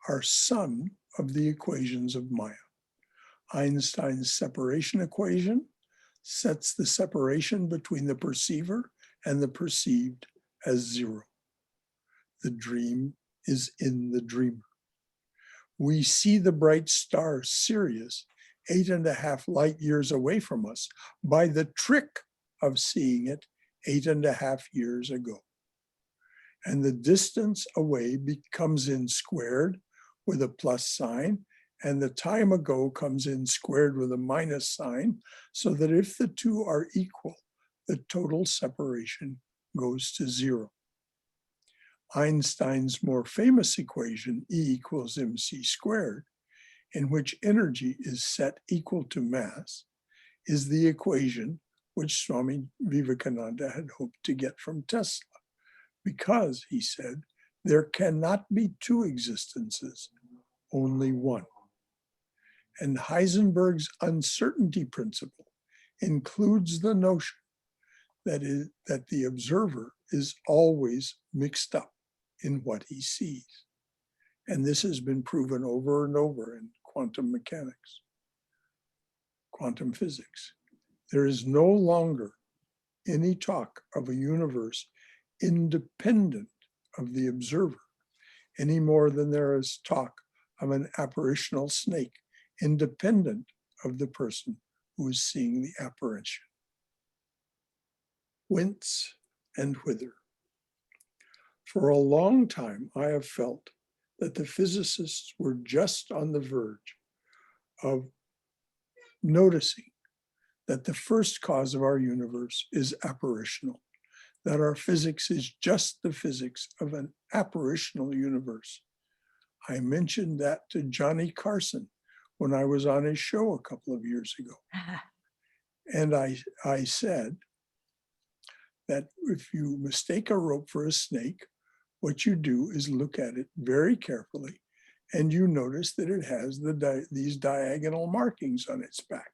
are some of the equations of Maya. Einstein's separation equation sets the separation between the perceiver and the perceived as zero. The dream is in the dreamer. We see the bright star Sirius 8.5 light years away from us by the trick of seeing it 8.5 years ago. And the distance away becomes in squared with a plus sign, and the time ago comes in squared with a minus sign, so that if the two are equal, the total separation goes to zero. Einstein's more famous equation, E equals mc squared, in which energy is set equal to mass, is the equation which Swami Vivekananda had hoped to get from Tesla, because, he said, there cannot be two existences, only one. And Heisenberg's uncertainty principle includes the notion that the observer is always mixed up in what he sees. And this has been proven over and over in quantum mechanics, quantum physics. There is no longer any talk of a universe independent of the observer, any more than there is talk of an apparitional snake independent of the person who is seeing the apparition. Whence and whither? For a long time, I have felt that the physicists were just on the verge of noticing that the first cause of our universe is apparitional, that our physics is just the physics of an apparitional universe. I mentioned that to Johnny Carson when I was on his show a couple of years ago. And I said that if you mistake a rope for a snake, what you do is look at it very carefully, and you notice that it has these diagonal markings on its back.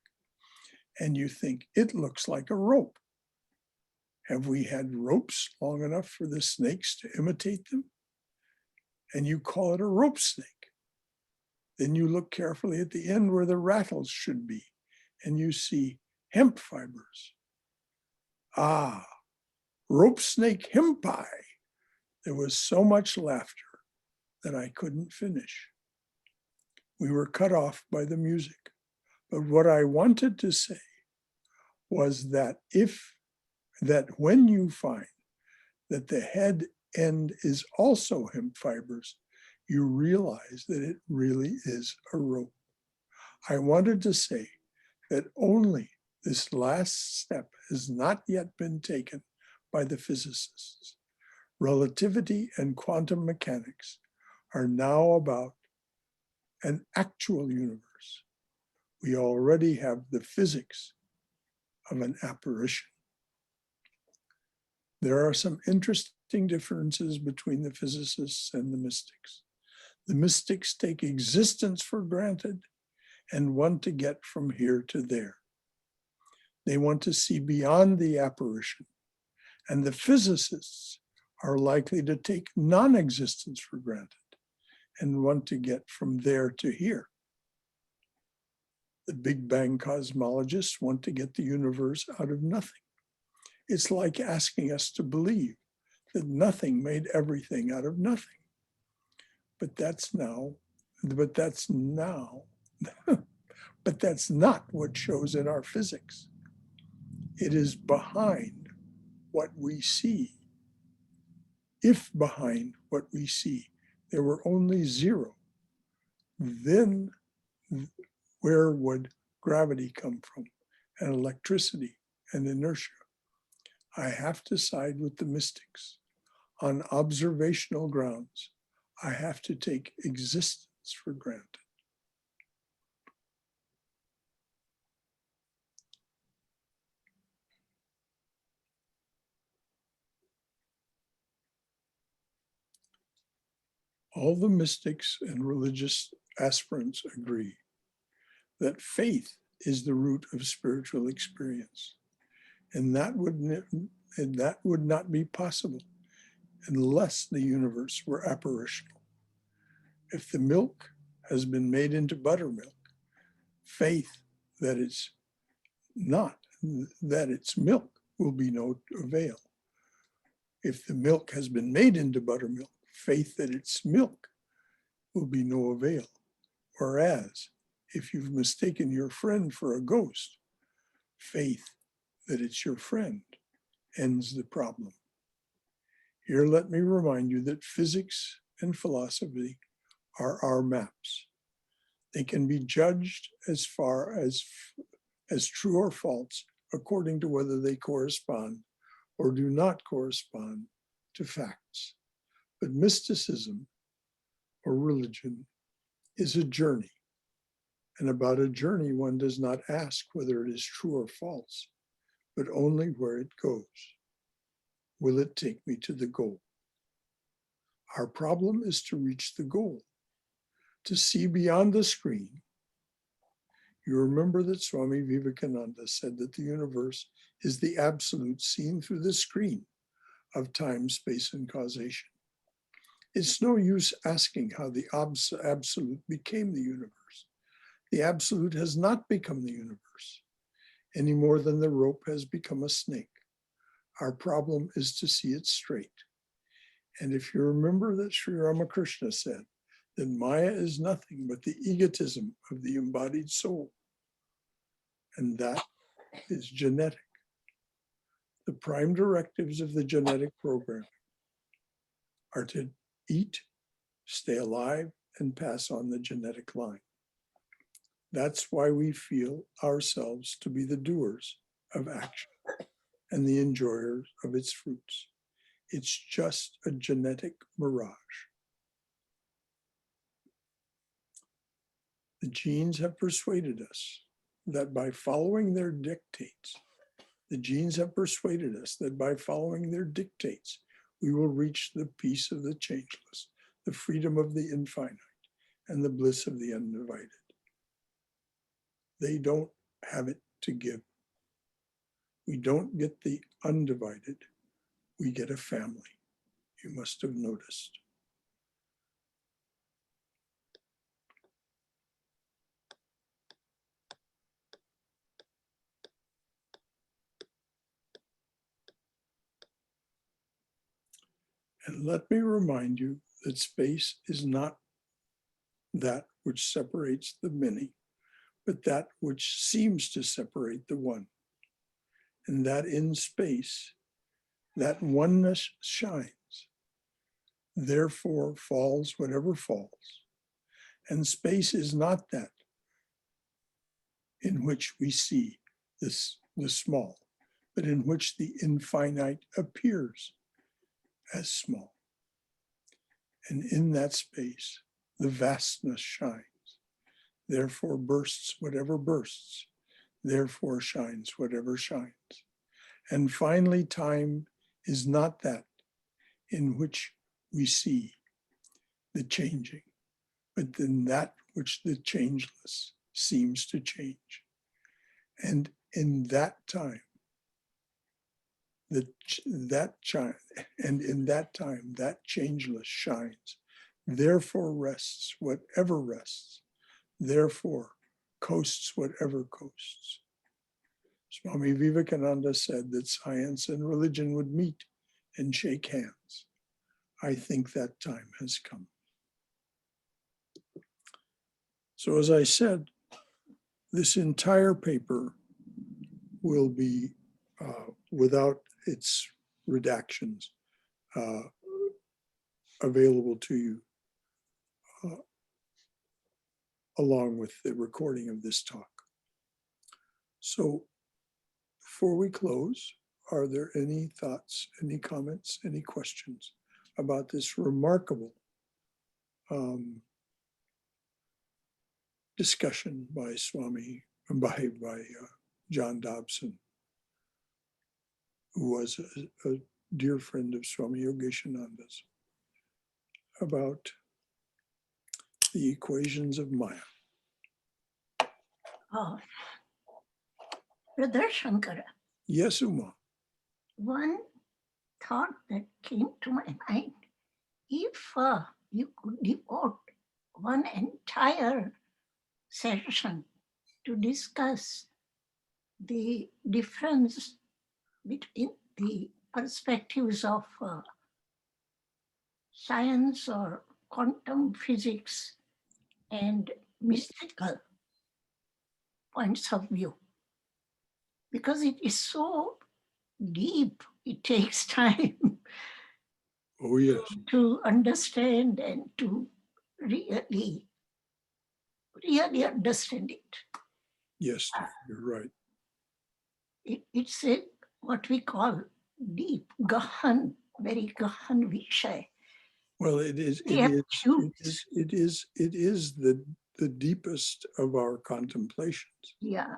And you think, it looks like a rope. Have we had ropes long enough for the snakes to imitate them? And you call it a rope snake. Then you look carefully at the end where the rattles should be, and you see hemp fibers. Ah, rope snake hempi. There was so much laughter that I couldn't finish. We were cut off by the music. But what I wanted to say was that when you find that the head end is also hemp fibers, you realize that it really is a rope. I wanted to say that only this last step has not yet been taken by the physicists. Relativity and quantum mechanics are now about an actual universe. We already have the physics of an apparition. There are some interesting differences between the physicists and the mystics. The mystics take existence for granted and want to get from here to there. They want to see beyond the apparition. And the physicists are likely to take non-existence for granted and want to get from there to here. The Big Bang cosmologists want to get the universe out of nothing. It's like asking us to believe that nothing made everything out of nothing. But that's not what shows in our physics. It is behind what we see. If behind what we see there were only zero, then where would gravity come from, and electricity and inertia? I have to side with the mystics. On observational grounds, I have to take existence for granted. All the mystics and religious aspirants agree that faith is the root of spiritual experience. And that would not be possible unless the universe were apparitional. If the milk has been made into buttermilk, faith that it's not, that it's milk will be no avail. If the milk has been made into buttermilk, faith that it's milk will be no avail. Whereas, if you've mistaken your friend for a ghost, faith that it's your friend ends the problem. Here, let me remind you that physics and philosophy are our maps. They can be judged as far as true or false according to whether they correspond or do not correspond to facts. But mysticism or religion is a journey. And about a journey, one does not ask whether it is true or false, but only where it goes. Will it take me to the goal? Our problem is to reach the goal, to see beyond the screen. You remember that Swami Vivekananda said that the universe is the absolute seen through the screen of time, space, and causation. It's no use asking how the absolute became the universe. The absolute has not become the universe any more than the rope has become a snake. Our problem is to see it straight. And if you remember that Sri Ramakrishna said that Maya is nothing but the egotism of the embodied soul, and that is genetic. The prime directives of the genetic program are to eat, stay alive, and pass on the genetic line. That's why we feel ourselves to be the doers of action and the enjoyers of its fruits. It's just a genetic mirage. The genes have persuaded us that by following their dictates, we will reach the peace of the changeless, the freedom of the infinite, and the bliss of the undivided. They don't have it to give. We don't get the undivided, we get a family. You must have noticed. And let me remind you that space is not that which separates the many, but that which seems to separate the one. And that in space, that oneness shines. Therefore falls whatever falls. And space is not that in which we see the small, but in which the infinite appears as small. And in that space, the vastness shines. Therefore bursts whatever bursts. Therefore shines whatever shines. And finally, time is not that in which we see the changing, but in that which the changeless seems to change. And in that time, that changeless shines. Therefore rests whatever rests. Therefore coasts whatever coasts. Swami Vivekananda said that science and religion would meet and shake hands. I think that time has come. So as I said, this entire paper will be without its redactions available to you along with the recording of this talk. So before we close, are there any thoughts, any comments, any questions about this remarkable discussion by John Dobson, who was a dear friend of Swami Yogishananda's, about the equations of Maya? Oh, Brother Shankara, Yes, Uma. one thought that came to my mind, if you could devote one entire session to discuss the difference between the perspectives of science or quantum physics and mystical points of view. Because it is so deep, it takes time Oh, yes. to understand and to really understand it. Yes, you're right. It's what we call deep, gahan, very gahan vishay. Well, it is the deepest of our contemplations, Yeah,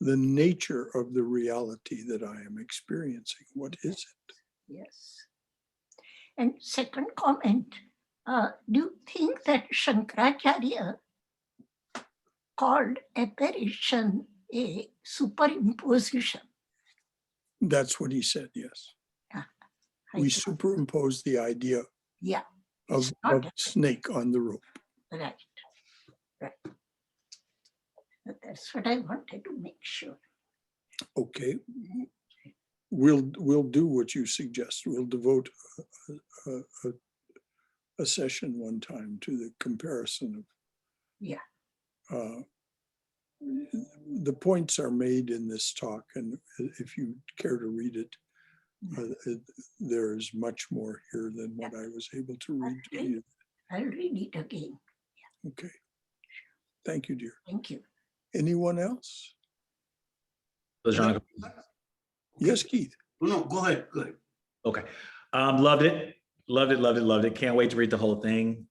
the nature of the reality that I am experiencing. What is it? yes. And second comment, do you think that Shankaracharya called apparition a superimposition? That's what he said, yes. I We thought- superimpose the idea Yeah, of it's not snake on the rope. right. That's what I wanted to make sure. Okay. We'll do what you suggest. We'll devote a session one time to the comparison of. Yeah. The points are made in this talk, and if you care to read it, there is much more here than what I was able to read to you. I'll read it again. Okay. Thank you, dear. Thank you. Anyone else? John, Yes, Keith. No, go ahead. okay. Loved it. Can't wait to read the whole thing.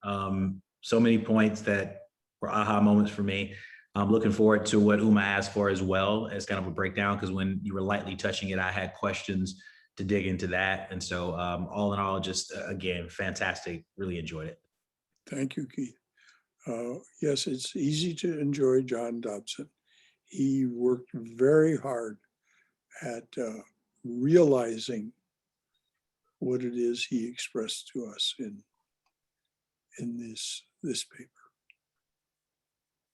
So many points that were aha moments for me. I'm looking forward to what Uma asked for as well as kind of a breakdown, because when you were lightly touching it, I had questions to dig into that. And so all in all, just again, fantastic. Really enjoyed it. Thank you, Keith. Yes, it's easy to enjoy John Dobson. He worked very hard at realizing what it is he expressed to us in this paper.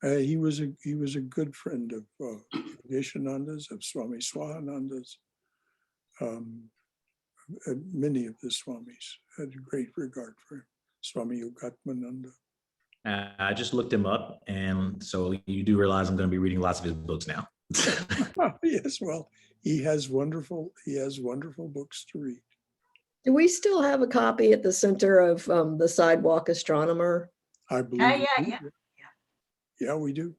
He was a good friend of Yogeshananda's, of Swami Swahananda's. Many of the Swamis had a great regard for him. Swami Yogatmananda. I just looked him up, and so you do realize I'm going to be reading lots of his books now. Yes, well, he has wonderful books to read. Do we still have a copy at the center of the Sidewalk Astronomer? I believe. Yeah. Yeah, we do.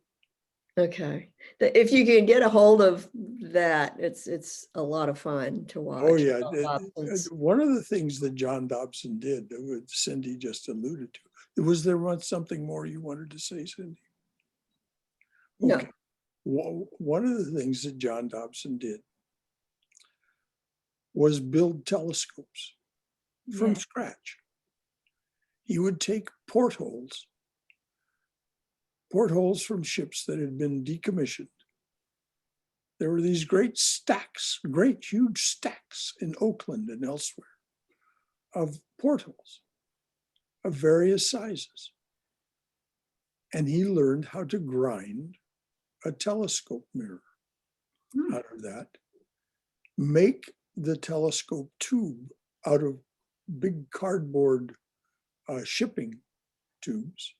Okay. If you can get a hold of that, it's a lot of fun to watch. Oh yeah. Dobson's- One of the things that John Dobson did, that Cindy just alluded to, was there something more you wanted to say, Cindy? No. Okay. One of the things that John Dobson did was build telescopes from scratch. He would take portholes from ships that had been decommissioned. There were these great huge stacks in Oakland and elsewhere of portholes of various sizes. And he learned how to grind a telescope mirror out of that, make the telescope tube out of big cardboard shipping tubes,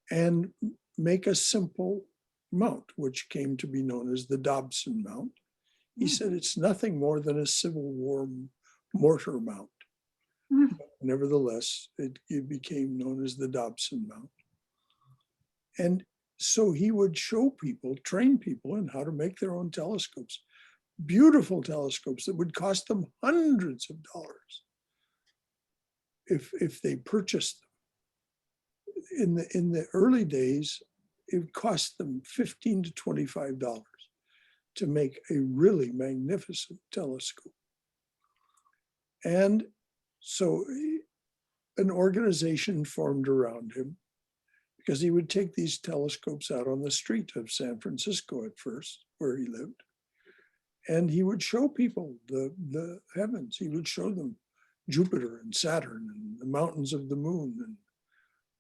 and make a simple mount, which came to be known as the Dobson mount. He said it's nothing more than a Civil War mortar mount. But nevertheless, it became known as the Dobson mount. And so he would show people, train people in how to make their own telescopes, beautiful telescopes that would cost them hundreds of dollars if they purchased them. In the early days, it cost them $15 to $25 to make a really magnificent telescope. And so an organization formed around him, because he would take these telescopes out on the street of San Francisco at first, where he lived, and he would show people the heavens. He would show them Jupiter and Saturn and the mountains of the moon,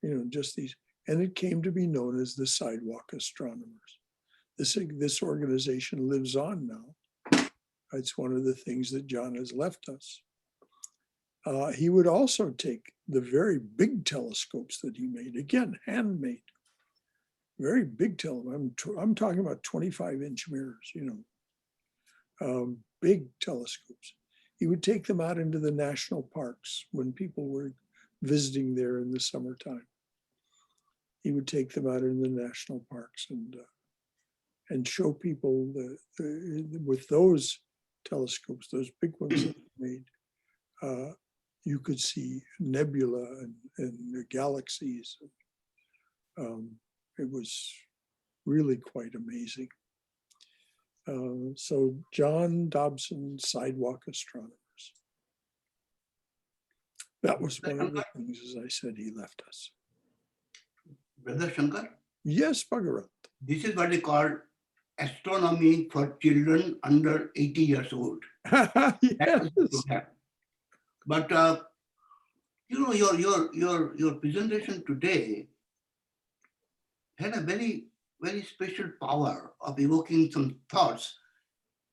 and just these. And it came to be known as the Sidewalk Astronomers. This organization lives on now. It's one of the things that John has left us. He would also take the very big telescopes that he made, again, handmade, very big telescopes. I'm talking about 25-inch mirrors, big telescopes. He would take them out into the national parks when people were visiting there in the summertime. He would take them out in the national parks and show people with those telescopes, those big ones that he made, you could see nebula and galaxies. It was really quite amazing. So John Dobson, Sidewalk Astronomers. That was one of the things, as I said, he left us. Brother Shankar, Yes, Bhagarat. this is what they call astronomy for children under 80 years old. That Yes. is to have. But your presentation today had a very, very special power of evoking some thoughts,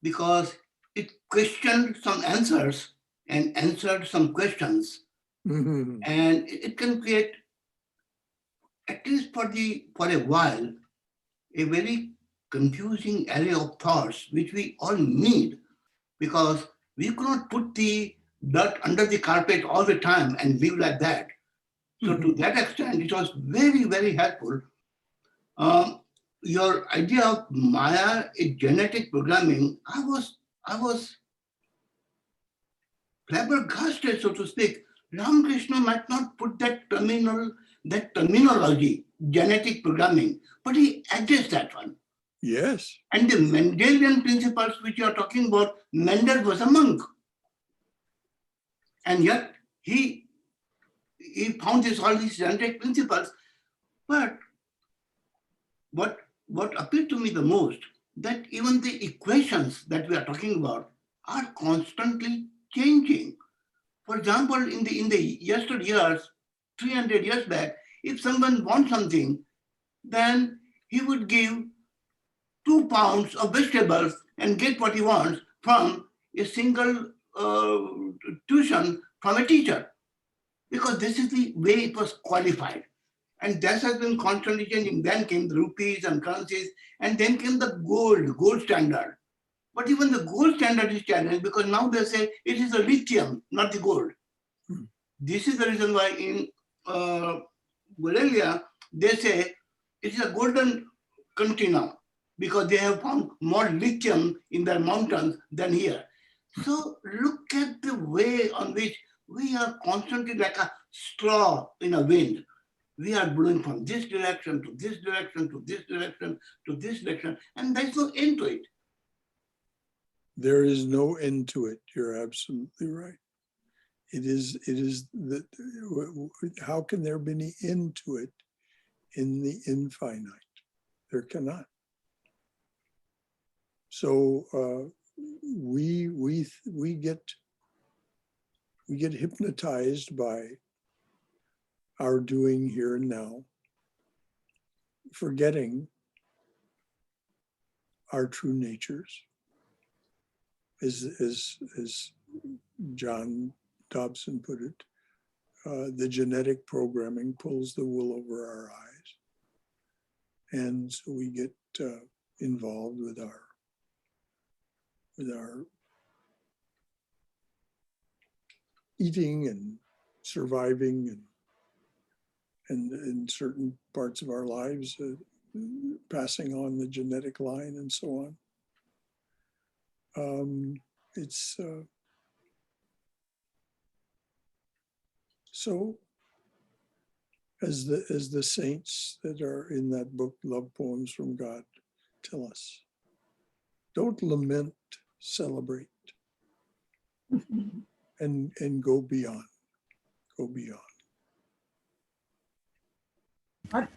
because it questioned some answers and answered some questions. Mhm. And it can create, at least for a while, a very confusing array of thoughts which we all need, because we cannot put the dirt under the carpet all the time and live like that. So to that extent, it was very, very helpful. Your idea of Maya is genetic programming, I was flabbergasted, so to speak. Ramakrishna might not put that terminology, genetic programming, but he addressed that one. Yes. And the Mendelian principles which you are talking about, Mendel was a monk. And yet he found all these genetic principles. But what appealed to me the most, that even the equations that we are talking about are constantly changing. For example, in the yesteryears, 300 years back, if someone wants something, then he would give 2 pounds of vegetables and get what he wants from a single tuition from a teacher, because this is the way it was qualified. And that has been constantly changing. Then came the rupees and currencies, and then came the gold standard. But even the gold standard is challenged, because now they say it is the lithium, not the gold. This is the reason why in Australia, they say it is a golden country now, because they have found more lithium in their mountains than here. So look at the way on which we are constantly like a straw in a wind. We are blowing from this direction to this direction to this direction to this direction, and there's no end to it. There is no end to it. You're absolutely right. It is that, how can there be any end to it in the infinite? There cannot. So we get hypnotized by our doing here and now, forgetting our true natures, as John Dobson put it. The genetic programming pulls the wool over our eyes, and so we get involved with our eating and surviving, and in certain parts of our lives, passing on the genetic line and so on. It's so, as the saints that are in that book, Love Poems from God, tell us, don't lament, celebrate, and go beyond. Go beyond. But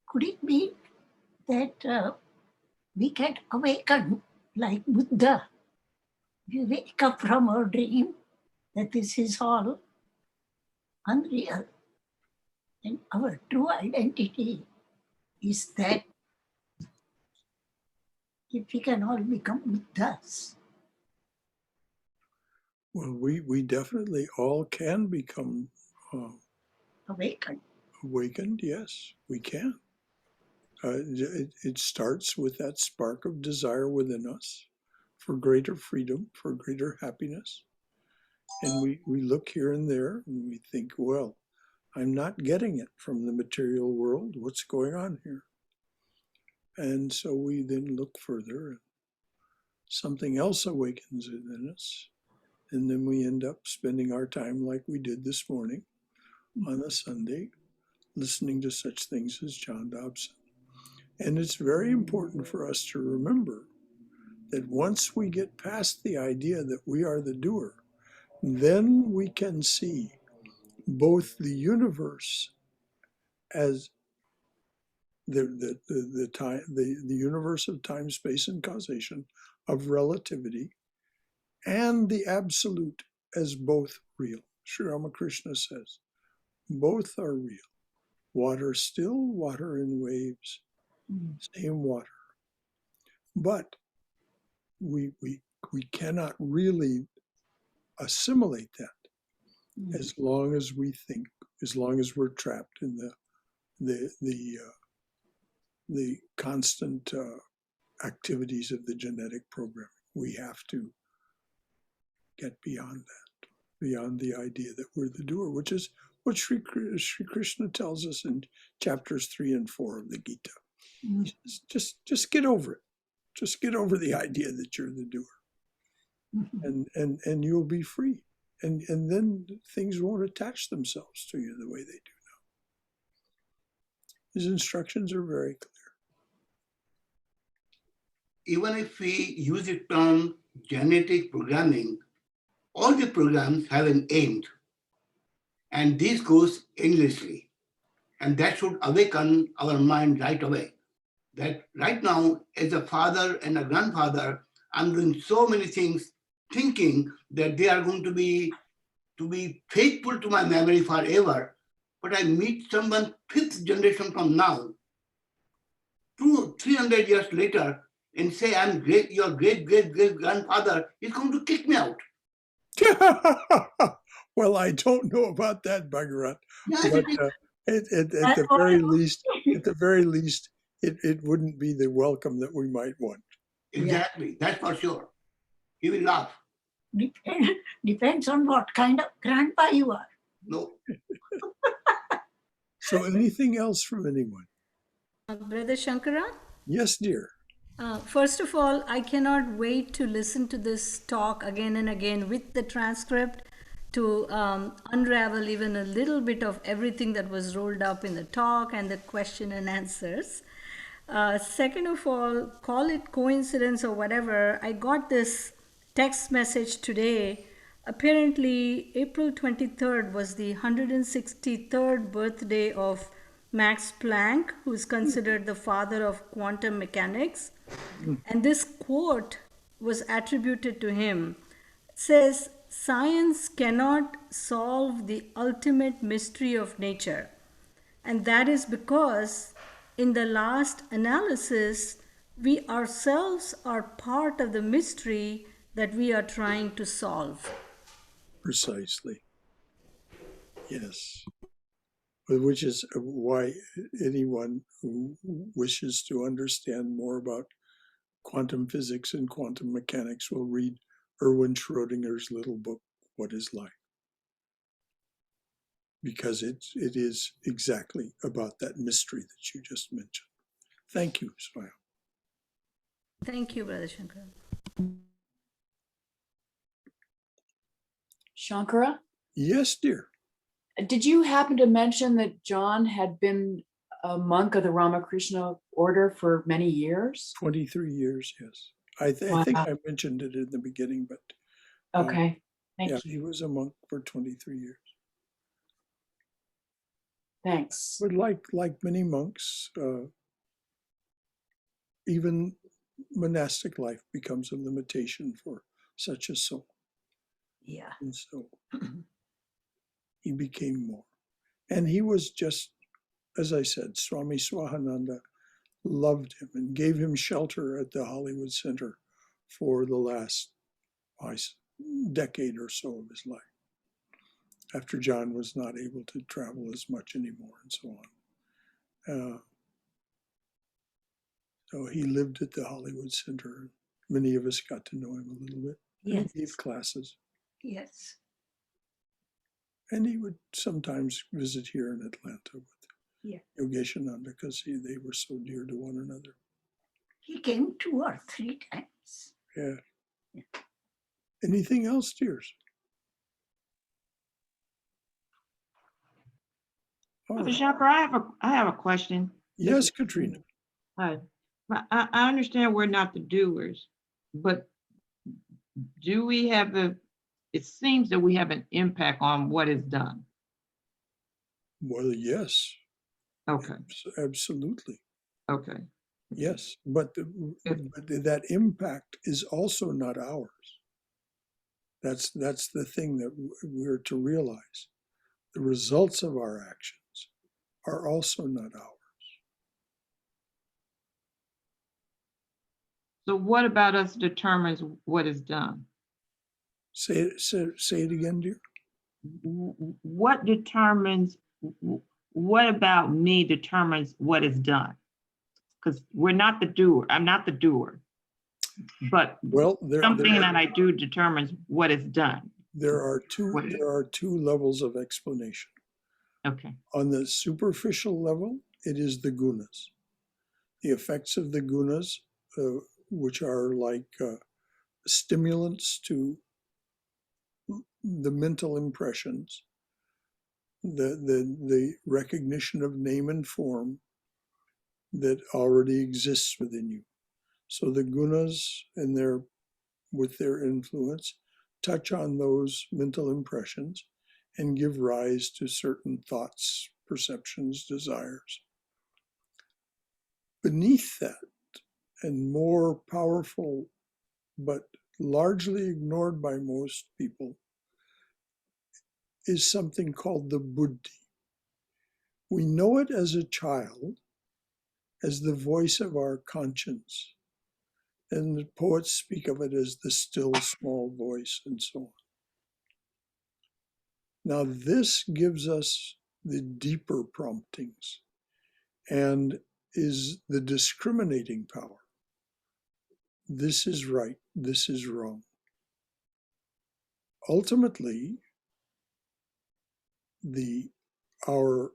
could it be that we can awaken like Buddha? We wake up from our dream that this is all unreal, and our true identity is that if we can all become Buddhas. Well, we definitely all can become Awakened. awakened. Yes, we can. It starts with that spark of desire within us for greater freedom, for greater happiness. And we look here and there and we think, well, I'm not getting it from the material world. What's going on here? And so we then look further and something else awakens within us. And then we end up spending our time like we did this morning on a Sunday, listening to such things as John Dobson. And it's very important for us to remember that once we get past the idea that we are the doer, then we can see both the universe as the universe of time, space, and causation, of relativity, and the absolute as both real. Sri Ramakrishna says, both are real. Water still, water in waves, same water. But we cannot really assimilate that as long as we think, as long as we're trapped in the constant activities of the genetic programming. We have to get beyond that, beyond the idea that we're the doer, which is what Sri Krishna tells us in chapters 3 and 4 of the Gita. He says, just get over it. Just get over the idea that you're the doer, and you'll be free. And then things won't attach themselves to you the way they do now. His instructions are very clear. Even if we use the term genetic programming, all the programs have an aim, and this goes endlessly. And that should awaken our mind right away. That right now, as a father and a grandfather, I'm doing so many things, thinking that they are going to be faithful to my memory forever. But I meet someone 5th generation from now, 300 years later, and say, I'm great, your great grandfather is going to kick me out. Well, I don't know about that, Bhagarat. Yes, But it is. at the very least, it wouldn't be the welcome that we might want. Exactly, that's for sure. He will laugh. Depends on what kind of grandpa you are. No. So anything else from anyone? Brother Shankara? Yes, dear. First of all, I cannot wait to listen to this talk again and again with the transcript to unravel even a little bit of everything that was rolled up in the talk and the question and answers. Second of all, call it coincidence or whatever, I got this text message today. Apparently, April 23rd was the 163rd birthday of Max Planck, who is considered the father of quantum mechanics. And this quote was attributed to him. It says, "Science cannot solve the ultimate mystery of nature. And that is because in the last analysis, we ourselves are part of the mystery that we are trying to solve." Precisely. Yes. Which is why anyone who wishes to understand more about quantum physics and quantum mechanics will read Erwin Schrödinger's little book, What is Life? Because it is exactly about that mystery that you just mentioned. Thank you, Swayam. Thank you, Brother Shankara. Shankara, Yes, dear. did you happen to mention that John had been a monk of the Ramakrishna order for many years? 23 years, yes. I think I mentioned it in the beginning, but Okay, thank yeah, you. he was a monk for 23 years. Thanks. But like many monks, even monastic life becomes a limitation for such a soul. Yeah. And so he became more. And he was just, as I said, Swami Swahananda loved him and gave him shelter at the Hollywood Center for the last decade or so of his life, after John was not able to travel as much anymore and so on. So he lived at the Hollywood Center. Many of us got to know him a little bit. Yes. He gave classes. Yes. And he would sometimes visit here in Atlanta with Yeah. Yogeshananda because they were so dear to one another. He came 2 or 3 times. Yeah. Yeah. Anything else, dears? All right. Shankara, I have a question. Yes, Katrina. Hi. I understand we're not the doers, but do we have it seems that we have an impact on what is done. Well, yes. Okay, Absolutely. okay. Yes. But that impact is also not ours. That's the thing that we're to realize. The results of our actions are also not ours. So what about us determines what is done? Say it again, dear. What about me determines what is done? Because we're not the doer. I'm not the doer. But something that I do determines what is done. There are two levels of explanation. Okay. On the superficial level, it is the gunas. The effects of the gunas, which are like stimulants to the mental impressions, the recognition of name and form that already exists within you. So the gunas and with their influence touch on those mental impressions and give rise to certain thoughts, perceptions, desires. Beneath that, and more powerful, but largely ignored by most people, is something called the buddhi. We know it as a child, as the voice of our conscience. And the poets speak of it as the still small voice and so on. Now, this gives us the deeper promptings and is the discriminating power. This is right, this is wrong. Ultimately, our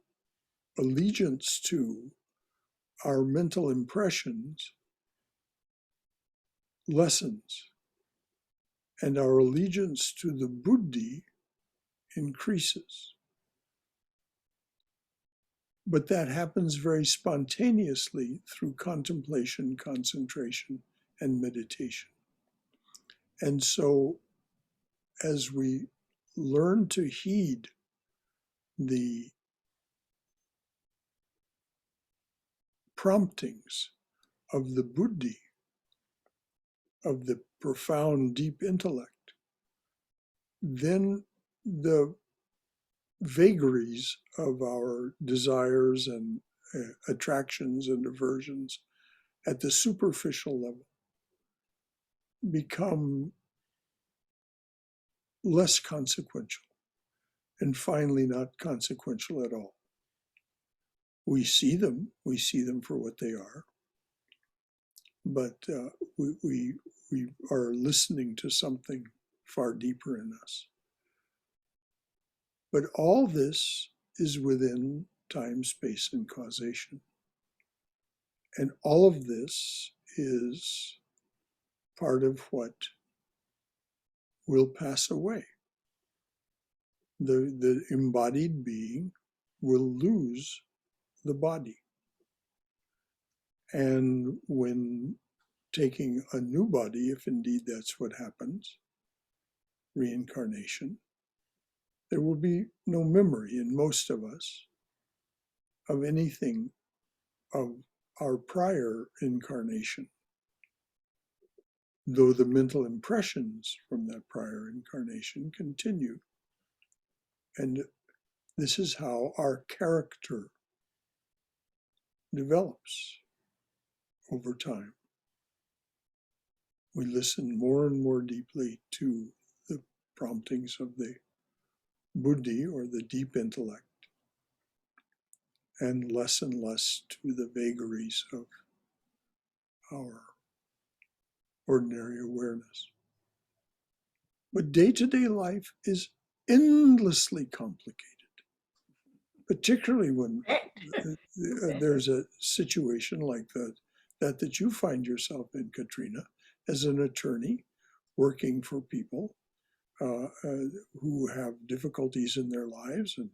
allegiance to our mental impressions lessens, and our allegiance to the buddhi increases. But that happens very spontaneously through contemplation, concentration, and meditation. And so, as we learn to heed the promptings of the buddhi, of the profound, deep intellect, then the vagaries of our desires and attractions and aversions at the superficial level become less consequential and finally not consequential at all. We see them for what they are, but we are listening to something far deeper in us. But all this is within time, space, and causation. And all of this is part of what will pass away. The embodied being will lose the body. And when taking a new body, if indeed that's what happens, reincarnation, there will be no memory in most of us of anything of our prior incarnation, though the mental impressions from that prior incarnation continue. And this is how our character develops. over time. We listen more and more deeply to the promptings of the buddhi, or the deep intellect, and less to the vagaries of our ordinary awareness. But day-to-day life is endlessly complicated, particularly when there's a situation like that you find yourself in, Katrina, as an attorney working for people who have difficulties in their lives and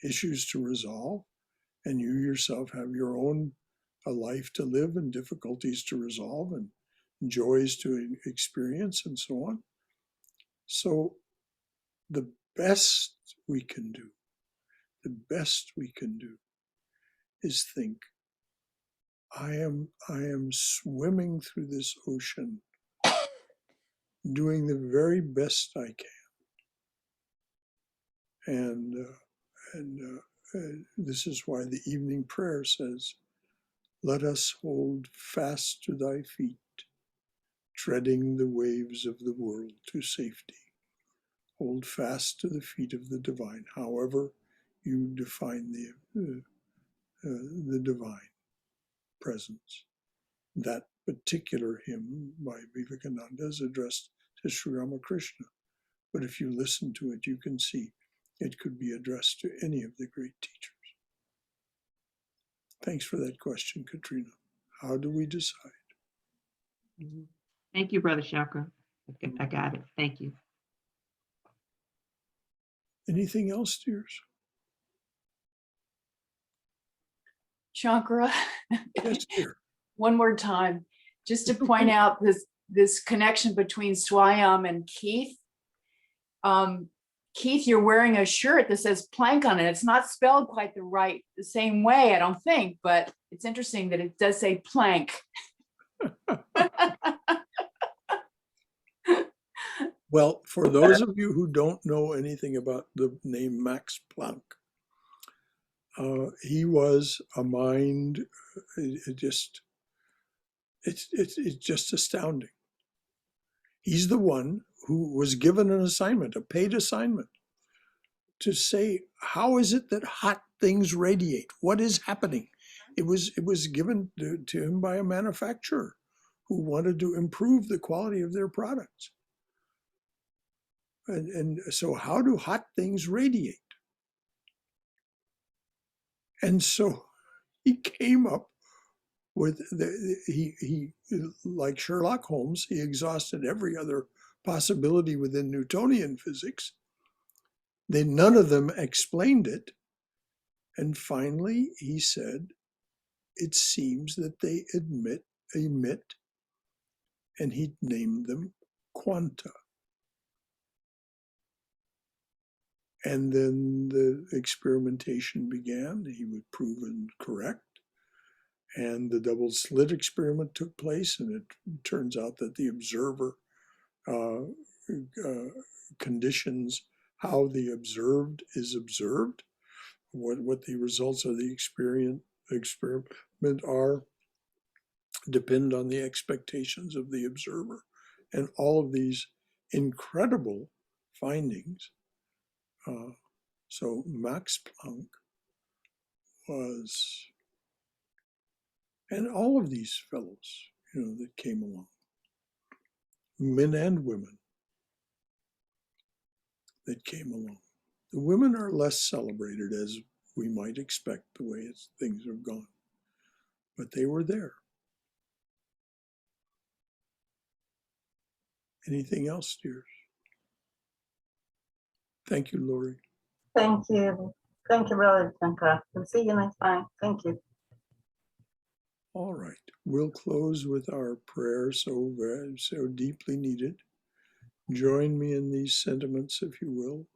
issues to resolve, and you yourself have your own life to live and difficulties to resolve and joys to experience and so on. So the best we can do is think, I am swimming through this ocean, doing the very best I can. And this is why the evening prayer says, let us hold fast to thy feet, treading the waves of the world to safety. Hold fast to the feet of the divine, however you define the divine presence. That particular hymn by Vivekananda is addressed to Sri Ramakrishna, but if you listen to it, you can see it could be addressed to any of the great teachers. Thanks for that question, Katrina. How do we decide? Thank you, Brother Shankara. I got it. Thank you. Anything else, dears? Shankara, Yes, dear. one more time, just to point out this connection between Swayam and Keith. Keith, you're wearing a shirt that says Planck on it. It's not spelled quite the same way, I don't think, but it's interesting that it does say Planck. Well, for those of you who don't know anything about the name Max Planck, he was a mind, it's just astounding. He's the one who was given an assignment, a paid assignment, to say, how is it that hot things radiate? What is happening? It was given to him by a manufacturer who wanted to improve the quality of their products. And so how do hot things radiate? And so he came up with, he like Sherlock Holmes, he exhausted every other possibility within Newtonian physics. None of them explained it. And finally, he said, it seems that they emit, and he named them quanta. And then the experimentation began. He was proven correct. And the double slit experiment took place, and it turns out that the observer conditions how the observed is observed, what the results of the experiment are, depend on the expectations of the observer. And all of these incredible findings. So Max Planck was, and all of these fellows, that came along, men and women that came along. The women are less celebrated, as we might expect, the way things have gone, but they were there. Anything else, dears? Thank you, Lori. Thank you. Thank you, Brother Shankara. We'll see you next time. Thank you. All right. We'll close with our prayer, so deeply needed. Join me in these sentiments, if you will.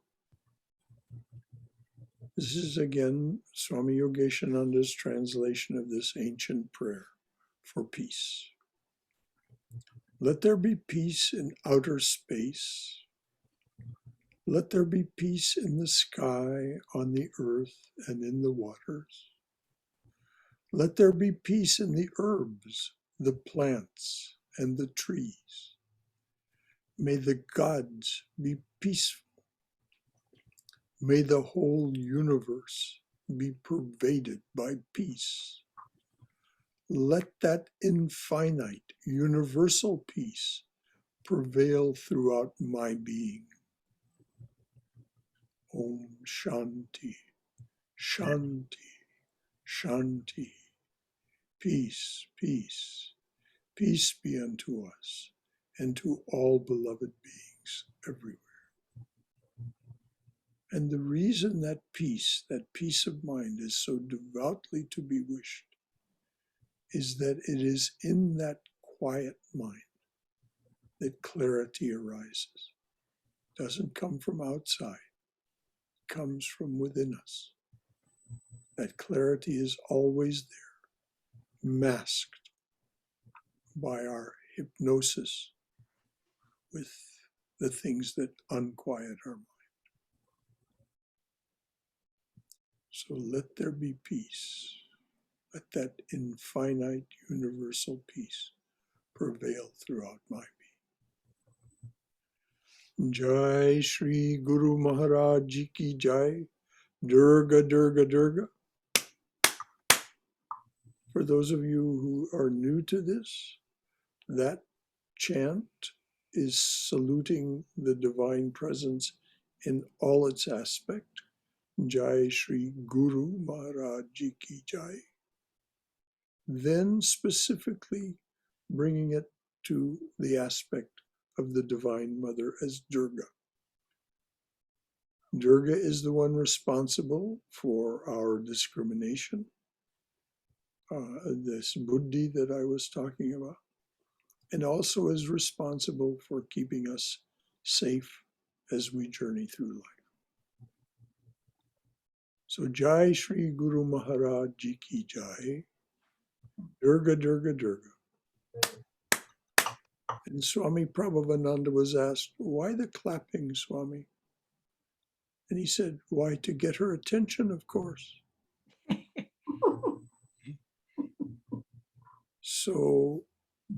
This is again Swami Yogeshananda's translation of this ancient prayer for peace. Let there be peace in outer space. Let there be peace in the sky, on the earth, and in the waters. Let there be peace in the herbs, the plants and the trees. May the gods be peaceful. May the whole universe be pervaded by peace. Let that infinite, universal peace prevail throughout my being. Om Shanti, Shanti, Shanti. Peace, peace, peace be unto us and to all beloved beings everywhere. And the reason that peace of mind is so devoutly to be wished is that it is in that quiet mind that clarity arises. It doesn't come from outside, it comes from within us. That clarity is always there, masked by our hypnosis with the things that unquiet our mind. So let there be peace. Let that infinite universal peace prevail throughout my being. Jai Shri Guru Maharaj Ji Ki Jai. Durga, Durga, Durga. For those of you who are new to this, that chant is saluting the divine presence in all its aspect. Jai Shri Guru Maharaj Ji Ki Jai. Then specifically bringing it to the aspect of the Divine Mother as Durga. Durga is the one responsible for our discrimination, this buddhi that I was talking about, and also is responsible for keeping us safe as we journey through life. So Jai Shri Guru Maharaj Ji Ki Jai. Durga, Durga, Durga. And Swami Prabhavananda was asked, why the clapping, Swami? And he said, why, to get her attention, of course. So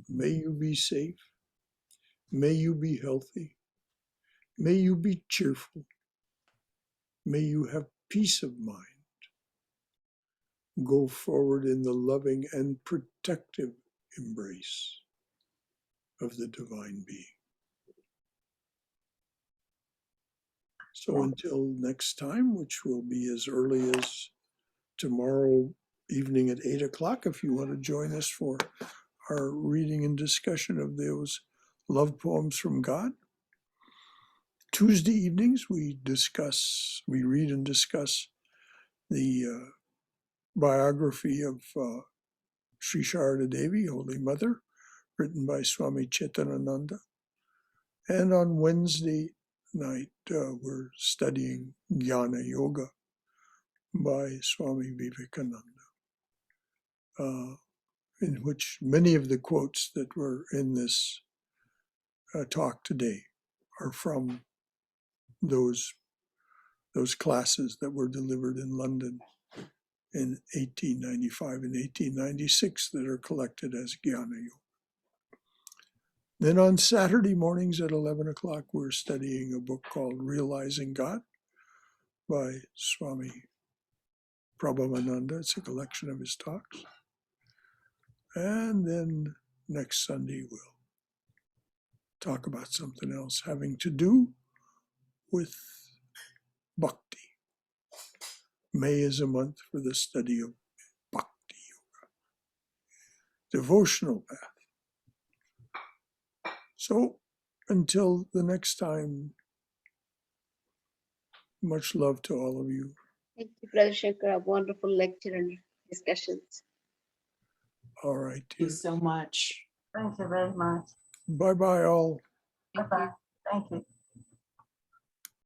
may you be safe. May you be healthy. May you be cheerful. May you have peace of mind. Go forward in the loving and protective embrace of the divine being. So until next time, which will be as early as tomorrow evening at 8 o'clock, if you want to join us for our reading and discussion of those love poems from God. Tuesday evenings, we read and discuss the biography of Sri Sharada Devi, Holy Mother, written by Swami Chetanananda. And on Wednesday night, we're studying Jnana Yoga by Swami Vivekananda, in which many of the quotes that were in this talk today are from those classes that were delivered in London in 1895 and 1896 that are collected as Jnana Yoga. Then on Saturday mornings at 11 o'clock, we're studying a book called Realizing God by Swami Prabhavananda. It's a collection of his talks. And then next Sunday, we'll talk about something else having to do with bhakti. May is a month for the study of bhakti yoga, devotional path. So until the next time, much love to all of you. Thank you, Brother Shankara. Wonderful lecture and discussions. All right, Thank you dear. so much. Thank you very much. Bye-bye all. Bye-bye. Thank you.